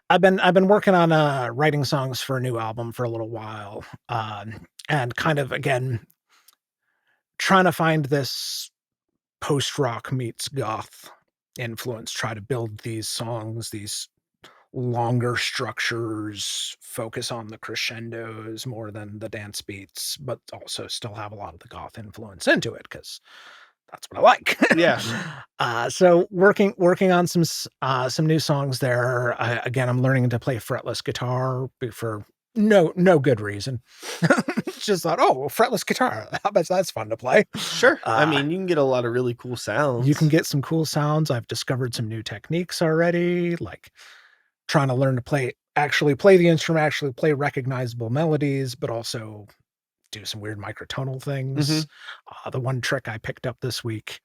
I've been working on, writing songs for a new album for a little while, and kind of, again, trying to find this post-rock meets goth influence, try to build these songs, these longer structures, focus on the crescendos more than the dance beats, but also still have a lot of the goth influence into it because that's what I like. Yeah. So working on some new songs there. Again, I'm learning to play fretless guitar for no good reason. Just thought, oh, well, fretless guitar. How about that's fun to play? Sure. I Uh, mean, you can get a lot of really cool you can sounds. get some cool sounds. I've discovered some new techniques already, like trying to learn to actually play the instrument, actually play recognizable melodies, but also do some weird microtonal Mhm. things. The one trick I picked up this week,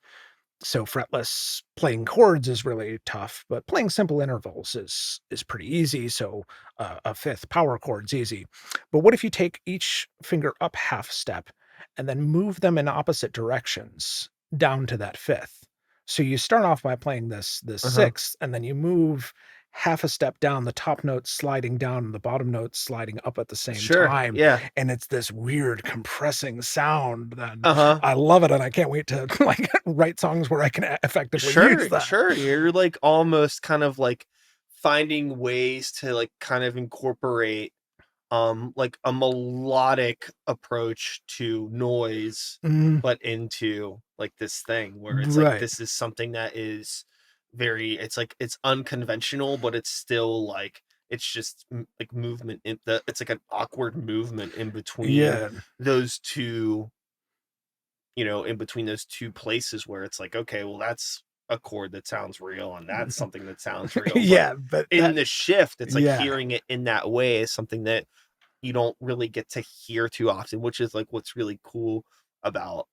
so fretless playing chords is really tough, but playing simple intervals is pretty easy. So a fifth power chord's easy. But what if you take each finger up half step and then move them in opposite directions down to that fifth? So you start off by playing this Uh-huh. sixth, and then you move half a step down, the top note sliding down and the bottom note sliding up at the same Sure. time. Yeah. And it's this weird compressing sound that Uh-huh. I love it, and I can't wait to, like, write songs where I can effectively use Sure, that. sure. You're, like, almost kind of, like, finding ways to, like, kind of incorporate, like, a melodic approach to noise, Mhm. but into, like, this thing where it's like, Right. this is something that is very it's like it's unconventional, but it's still, like, it's just, like, movement in the it's like an awkward movement in between Yeah. those 2 in between those 2 places where it's like, okay, well, that's a chord that sounds real and that's something that sounds real. But Yeah, but in that the shift, it's like yeah. hearing it in that way is something that you don't really get to hear too often, which is like what's really cool about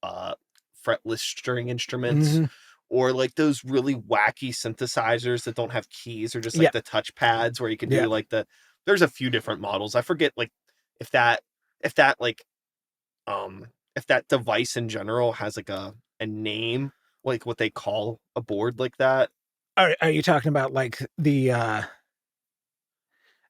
fretless string instruments Mhm. or like those really wacky synthesizers that don't have keys or just Yeah, like the touch pads where you can yeah. do like there's a few different models. I forget like if that if that like if that device in general has like a name, like what they call a board like that. Are you talking about, like,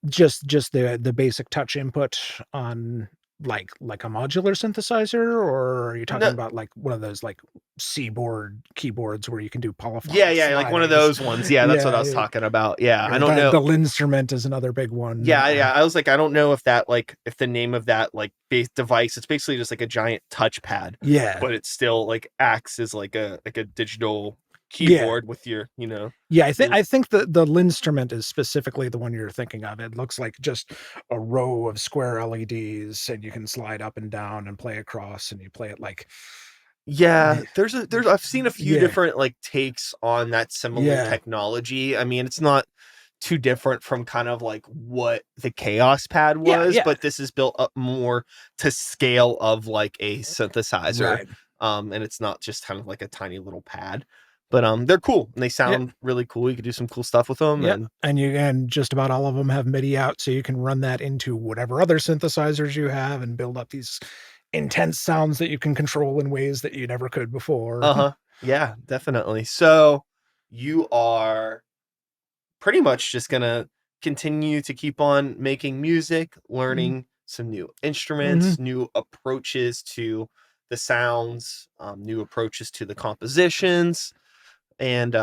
just the basic touch input on, like a modular synthesizer, or are you talking No, about, like, one of those, like, C-board keyboards where you can do yeah, polyphonic yeah, like one of slidings? those ones. Yeah, that's what I Yeah, was talking about. Yeah, I or don't know. the Linstrument is another big one, Yeah, yeah. I was like, I don't know if that like if the name of that like base device, it's basically just like a giant touchpad, yeah, but it still like acts as like a digital yeah. keyboard with your. Yeah, Your, I think the Linstrument is specifically the one you're thinking of. It looks like just a row of square LEDs, and you can slide up and down and play across, and you play it like yeah, there's I've seen a few yeah, different like takes on that similar yeah, technology. I mean, it's not too different from kind of like what the Chaos Pad yeah, was, yeah, but this is built up more to scale of like a synthesizer. right. And it's not just kind of like a tiny little pad. But they're cool and they Yeah, sound really cool. You could do some cool stuff with them yeah, and and just about all of them have MIDI out, so you can run that into whatever other synthesizers you have and build up these intense sounds that you can control in ways that you never could before. uh-huh. Yeah, definitely. So you are pretty much just gonna continue to keep on making music, Mhm, learning some new mhm. instruments, new approaches to the sounds, new approaches to the compositions, and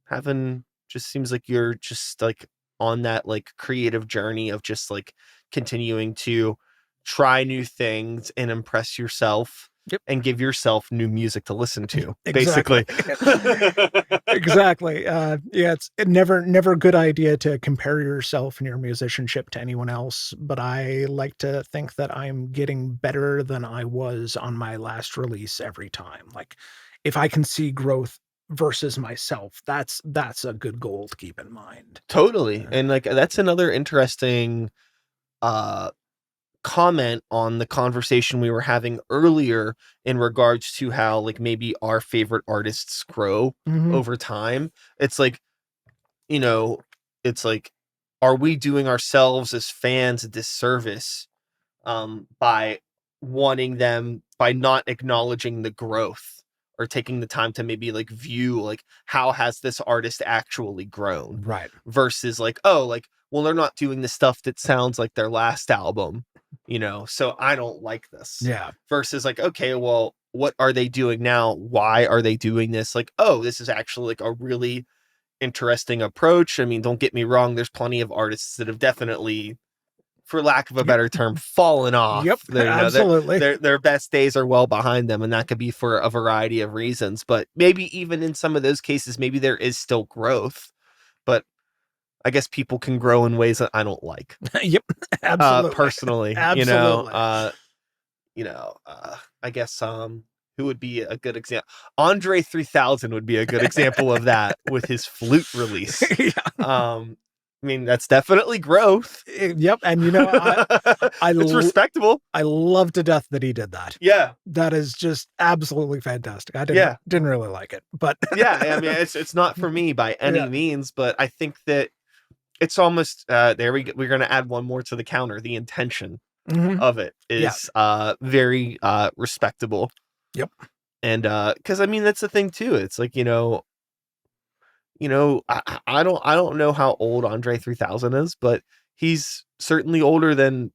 having just seems like you're just like on that like creative journey of just like continuing to try new things and impress yourself Yep. and give yourself new music to listen to, Exactly. basically. Exactly. Yeah, it's never a good idea to compare yourself and your musicianship to anyone else, but I like to think that I'm getting better than I was on my last release every time. Like, if I can see growth versus myself, that's a good goal to keep in mind. Totally. And like that's another interesting uh comment on the conversation we were having earlier in regards to how like maybe our favorite artists grow Mhm. over time. It's like, you know, it's like, are we doing ourselves as fans a disservice by wanting them, by not acknowledging the growth or taking the time to maybe like view like how has this artist actually grown Right. versus like, oh, like, well, they're not doing the stuff that sounds like their last album, so I don't like this. Yeah. Versus like, okay, well, what are they doing now? Why are they doing this? Like, oh, this is actually like a really interesting approach. I mean, don't get me wrong, there's plenty of artists that have definitely, for lack of a Yep. better term, fallen Yep. off. They're, Absolutely. their best days are well behind them, and that could be for a variety of reasons. But maybe even in some of those cases, maybe there is still growth. But I guess people can grow in ways that I don't like. Yep. Absolutely. Personally, Absolutely. I guess who would be a good example? Andre 3000 would be a good example of that with his flute release. Yeah. I mean, that's definitely growth. Yep. And It's respectable. I love to death that he did that. Yeah. That is just absolutely fantastic. I Yeah. didn't really like it, but Yeah. I mean, it's not for me by any Yeah. means, but I think that it's almost there we go. We're gonna add one more to the counter. The intention Mhm. of it Yeah. is very respectable. Yep. And because I mean that's the thing too. It's like, I don't know how old Andre 3000 is, but he's certainly older than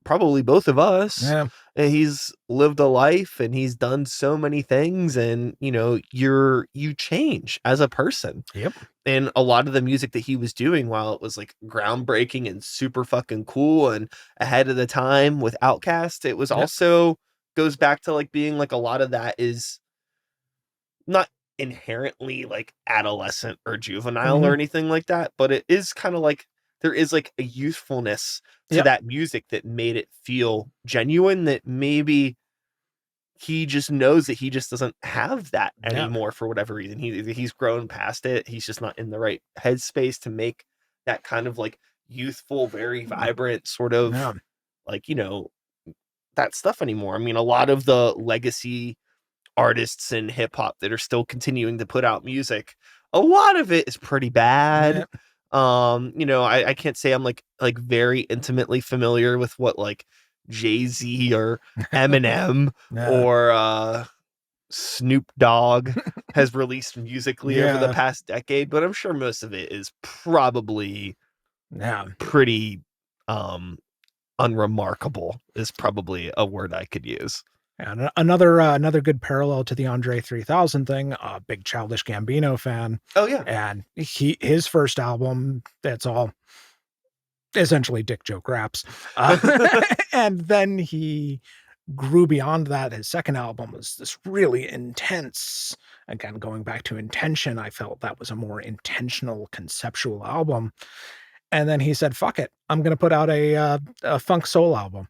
probably both of us. Yeah. And he's lived a life and he's done so many things, and you change as a person. Yep. And a lot of the music that he was doing, while it was like groundbreaking and super fucking cool and ahead of the time with Outkast, it was Yep. also goes back to like being like a lot of that is not inherently like adolescent or juvenile or Mhm. anything like that, but it is kind of like there is like a youthfulness to Yep. that music that made it feel genuine, that maybe he just knows that he just doesn't have that Yeah. anymore for whatever reason. He's grown past it. He's just not in the right headspace to make that kind of like youthful, very vibrant sort Yeah. of like, that stuff anymore. I mean, a lot of the legacy artists in hip hop that are still continuing to put out music, a lot of it is pretty bad. Yeah. I can't say I'm like very intimately familiar with what like Jay-Z or Eminem Yeah. or Snoop Dogg has released musically over the Yeah. past decade, but I'm sure most of it is probably Yeah. pretty unremarkable is probably a word I could use. And another good parallel to the Andre 3000 thing, a big Childish Gambino fan, Oh yeah. and his first album, that's all essentially dick joke raps. And then he grew beyond that. His second album was this really intense, again, going back to intention, I felt that was a more intentional conceptual album. And then he said, fuck it, I'm going to put out a funk soul album.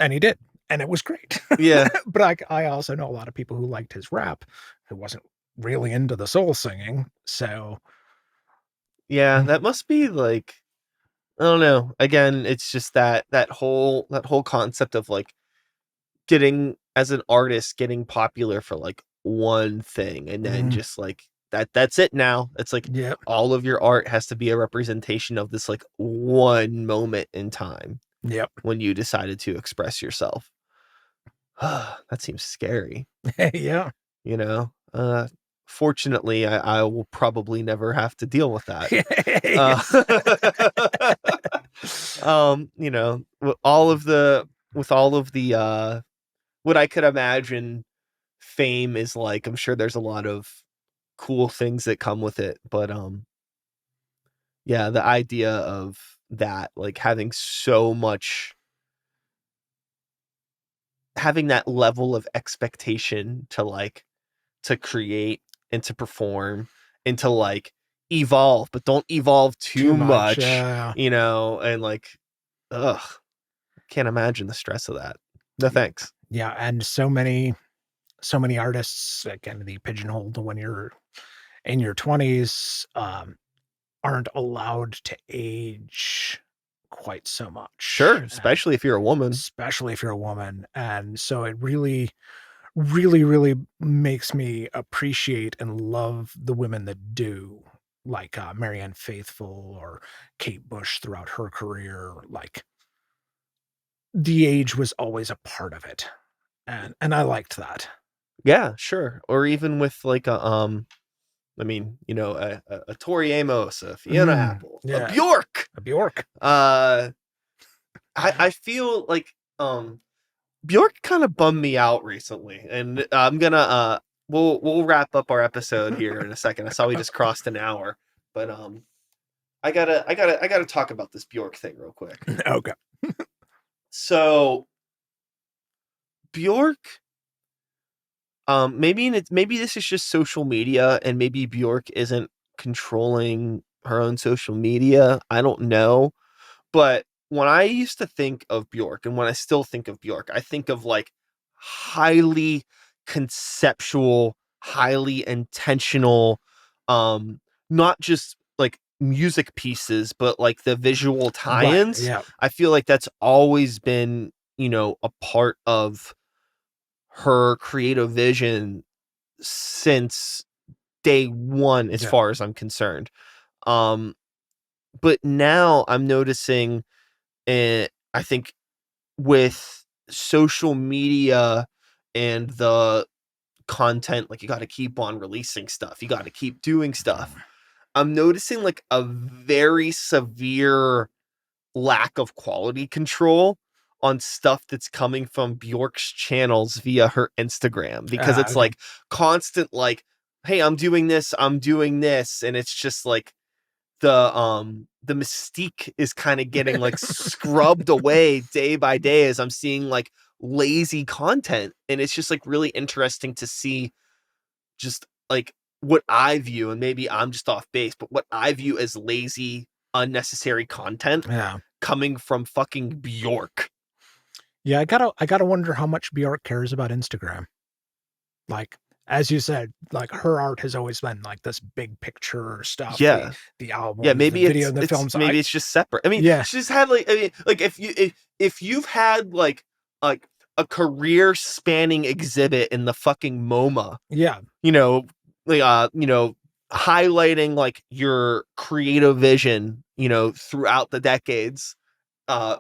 And he did. And it was great. Yeah. But I also know a lot of people who liked his rap who wasn't really into the soul singing. So Yeah, that must be like, I don't know. Again, it's just that whole concept of like getting as an artist getting popular for like one thing and then mm, just like that's it now. It's like yep, all of your art has to be a representation of this like one moment in time yep. when you decided to express yourself. That seems scary, Yeah. you know? Fortunately, I will probably never have to deal with that. Uh, with all of the what I could imagine fame is like, I'm sure there's a lot of cool things that come with it, but yeah, the idea of that, like having so much having that level of expectation to like to create and to perform and to like evolve, but don't evolve too much, yeah. you know, and like, ugh, can't imagine the stress of that. No thanks. Yeah, and so many artists, again, the pigeonholed when you're in your 20s, aren't allowed to age quite so much. Sure, especially if you're a woman. Especially if you're a woman. And so it really, really, really makes me appreciate and love the women that do, like Marianne Faithfull or Kate Bush throughout her career. Like, the age was always a part of it. And I liked that. Yeah, sure. Or even with like a I mean, you know, a Tori Amos, a Fiona Apple, yeah. a Bjork. A Bjork. I feel like Bjork kind of bummed me out recently, and I'm gonna we'll wrap up our episode here in a second. I saw we just crossed an hour, but I gotta talk about this Bjork thing real quick. Okay. So Bjork, maybe this is just social media, and maybe Bjork isn't controlling her own social media. I don't know, but when I used to think of Bjork, and when I still think of Bjork, I think of like highly conceptual, highly intentional, not just like music pieces, but like the visual tie-ins. Right, yeah. I feel like that's always been, you know, a part of her creative vision since day one, as far as I'm concerned. But now I'm noticing, and I think with social media and the content, like you got to keep on releasing stuff, you got to keep doing stuff. I'm noticing like a very severe lack of quality control on stuff that's coming from Bjork's channels via her Instagram, because it's like constant, like, hey, I'm doing this, and it's just like the mystique is kind of getting like scrubbed away day by day as I'm seeing like lazy content, and it's just like really interesting to see just like what I view, and maybe I'm just off base, but what I view as lazy, unnecessary content coming from fucking Bjork. Yeah, I gotta wonder how much Bjork cares about Instagram. Like, as you said, like her art has always been like this big picture stuff. Yeah, the album, yeah, maybe the video, it's, the films. Maybe it's just separate. I mean, yeah, she's had like, I mean, like if you've had like a career spanning exhibit in the fucking MoMA, yeah, you know, like you know, highlighting like your creative vision, you know, throughout the decades.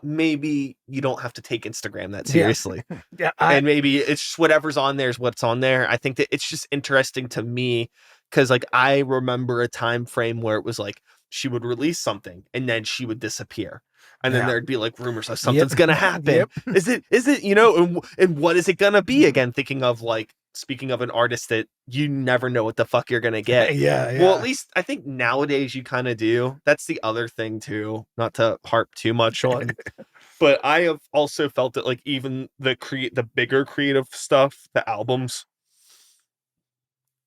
Maybe you don't have to take Instagram that seriously. Yeah, and maybe it's just whatever's on there is what's on there. I think that it's just interesting to me because like I remember a time frame where it was like she would release something and then she would disappear. And then there'd be like rumors of something's gonna happen. Is it, you know, and what is it gonna be? Again, thinking of like, speaking of an artist that you never know what the fuck you're gonna get. Yeah. Well, at least I think nowadays you kind of do. That's the other thing too, not to harp too much on, but I have also felt that like even the bigger creative stuff, the albums,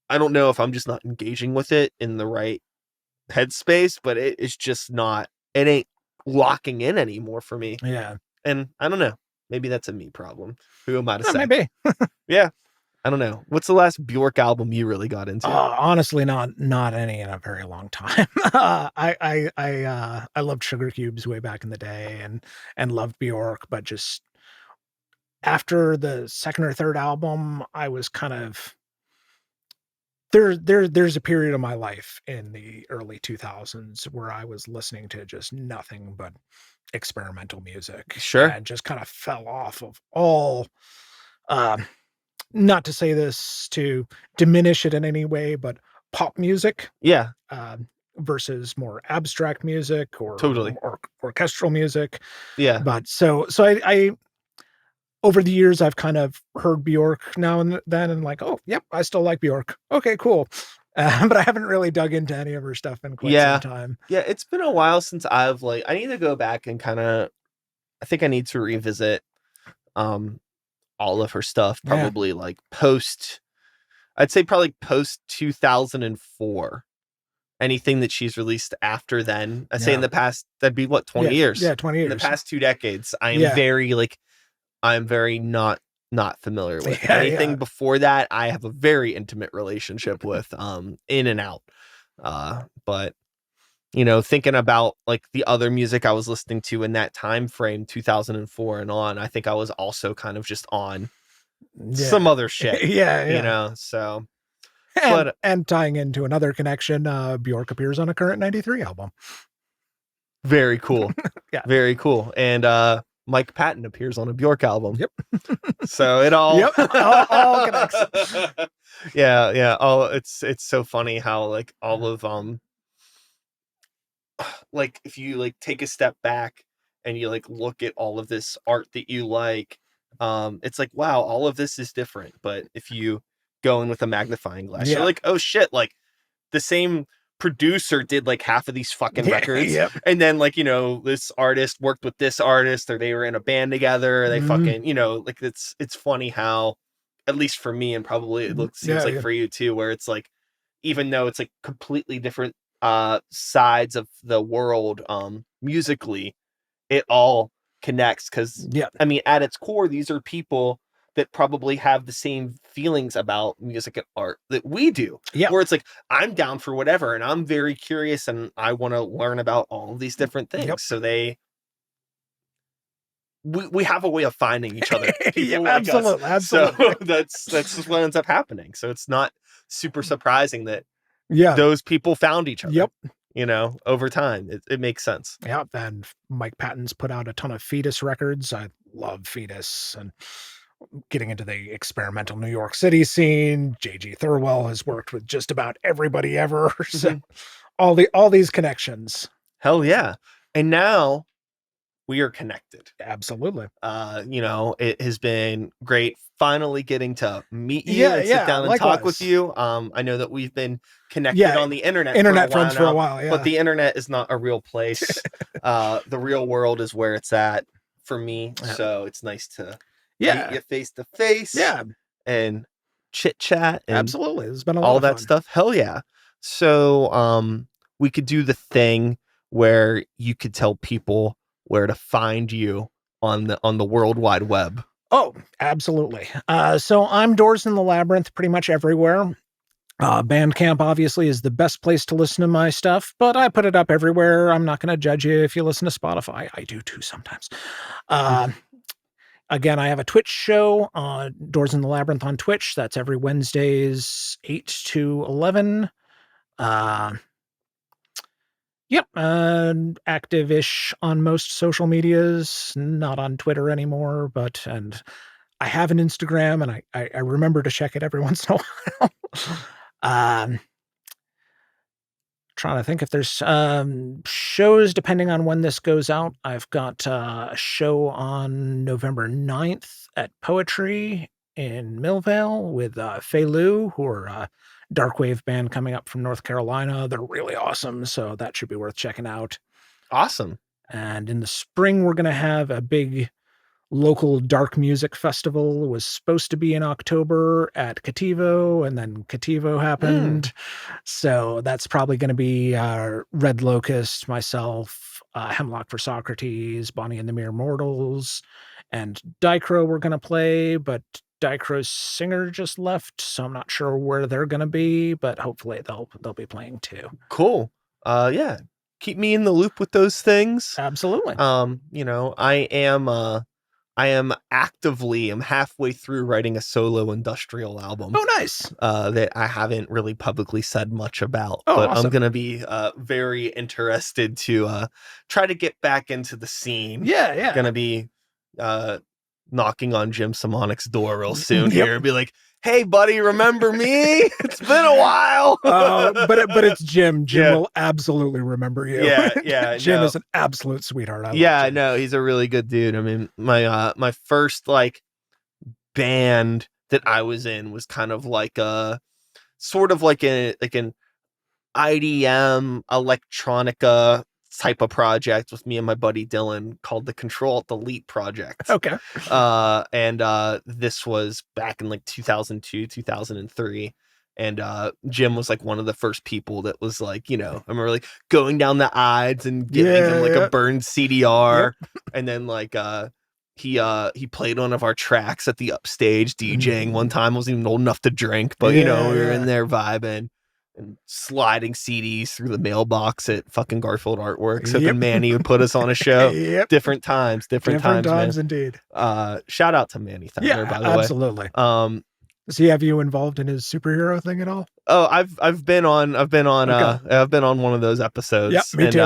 I don't know if I'm just not engaging with it in the right headspace, but it is just not, it ain't locking in anymore for me. Yeah. And I don't know. Maybe that's a me problem. Who am I to say? Maybe. Yeah. I don't know. What's the last Bjork album you really got into? Honestly, not any in a very long time. I loved Sugar Cubes way back in the day and loved Bjork, but just after the second or third album, I was kind of there's a period of my life in the early 2000s where I was listening to just nothing but experimental music. Sure. And just kind of fell off of all, not to say this to diminish it in any way, but pop music. Yeah. Versus more abstract music or totally or orchestral music. Yeah. But so I over the years, I've kind of heard Bjork now and then and like, oh, yep, I still like Bjork. Okay, cool. But I haven't really dug into any of her stuff in quite some time. Yeah, it's been a while since I've I need to go back and kind of, I think I need to revisit all of her stuff, probably like I'd say probably post 2004. Anything that she's released after then, I say in the past, that'd be what, 20 years? Yeah, 20 years. In the past 2 decades, I'm very not familiar with. Anything before that, I have a very intimate relationship with, in and out. But you know, thinking about like the other music I was listening to in that time frame, 2004 and on, I think I was also kind of just on some other shit. You know, so. And tying into another connection, Bjork appears on a current 93 album. Very cool. Very cool. And Mike Patton appears on a Bjork album. Yep. So it all all connects. Yeah. Oh, it's so funny how like all of like if you like take a step back and you like look at all of this art that you like, it's like, wow, all of this is different. But if you go in with a magnifying glass, you're like, oh shit, like the same producer did like half of these fucking records. And then like, you know, this artist worked with this artist, or they were in a band together, or they fucking, you know, like it's funny how, at least for me, and probably it seems like for you too, where it's like, even though it's like completely different sides of the world musically, it all connects. Because I mean, at its core, these are people that probably have the same feelings about music and art that we do. Where it's like, I'm down for whatever, and I'm very curious, and I want to learn about all of these different things. So we have a way of finding each other. Absolutely. So that's just what ends up happening. So it's not super surprising that those people found each other. You know, over time, it makes sense. And Mike Patton's put out a ton of Fetus records. I love Fetus, and getting into the experimental New York City scene. J.G. Thirlwell has worked with just about everybody ever. So all these connections. Hell yeah. And now we are connected. Absolutely. You know, it has been great finally getting to meet you and sit down and talk with you. I know that we've been connected on the internet friends for a while, but the internet is not a real place. The real world is where it's at for me. So it's nice to meet you face to face. And chit chat. Absolutely. It's been a lot all of that fun. stuff. Hell yeah. So we could do the thing where you could tell people where to find you on the World Wide Web. Oh, absolutely. So I'm Doors in the Labyrinth pretty much everywhere. Bandcamp obviously is the best place to listen to my stuff, but I put it up everywhere. I'm not going to judge you if you listen to Spotify. I do too sometimes. Again, I have a Twitch show, Doors in the Labyrinth on Twitch. That's every Wednesdays, 8 to 11. Active-ish on most social medias, not on Twitter anymore, and I have an Instagram, and I remember to check it every once in a while. Trying to think if there's shows depending on when this goes out. I've got a show on November 9th at Poetry in Millvale with Fei Lu, who are a darkwave band coming up from North Carolina. They're really awesome, so that should be worth checking out. Awesome. And in the spring, we're going to have a big local dark music festival. It was supposed to be in October at Cativo, and then Cativo happened. So that's probably going to be Red Locust, myself, Hemlock for Socrates, Bonnie and the Mere Mortals, and Dicro we're going to play, but Dicro's singer just left, so I'm not sure where they're going to be, but hopefully they'll be playing too. Cool. Yeah. Keep me in the loop with those things. Absolutely. You know, I am I'm halfway through writing a solo industrial album. Oh, nice. That I haven't really publicly said much about, but awesome. I'm going to be very interested to try to get back into the scene. Yeah. Going to be knocking on Jim Simonic's door real soon here and be like, hey, buddy, remember me? It's been a while. But it's Jim. Jim will absolutely remember you. Yeah. Jim is an absolute sweetheart. I know. He's a really good dude. I mean, my first like band that I was in was kind of like an IDM electronica type of project with me and my buddy Dylan called the Control Delete Project. Okay. And this was back in like 2002, 2003. And Jim was like one of the first people that was like, I remember like going down the Ides and giving him like a burned CDR. Yep. And then like he played one of our tracks at the upstage DJing one time. I wasn't even old enough to drink, but we were in there vibing and sliding CDs through the mailbox at fucking Garfield Artworks, hoping Manny would put us on a show. Different times, man. Indeed. Shout out to Manny Thunder, by the way. Absolutely. Does he have you involved in his superhero thing at all? Oh, I've been on one of those episodes. Yeah, me too.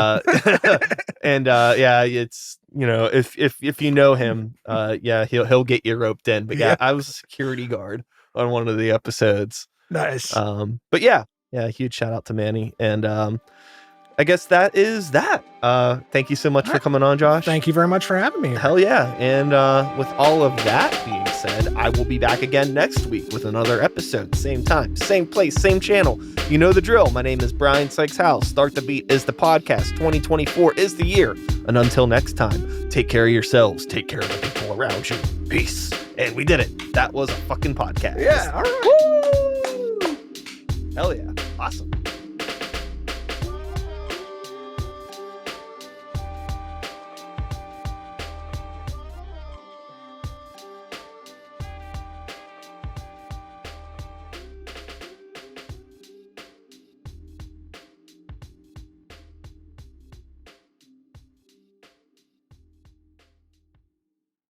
And it's if you know him, he'll get you roped in. But I was a security guard on one of the episodes. Nice. But yeah, huge shout out to Manny. And I guess that is that. Thank you so much for coming on, Josh. Thank you very much for having me. Hell yeah. And with all of that being said, I will be back again next week with another episode. Same time, same place, same channel. You know the drill. My name is Brian Sykes-Howell. Start the Beat is the podcast. 2024 is the year. And until next time, take care of yourselves. Take care of the people around you. Peace. And we did it. That was a fucking podcast. Yeah. All right. Woo! Hell yeah. Awesome.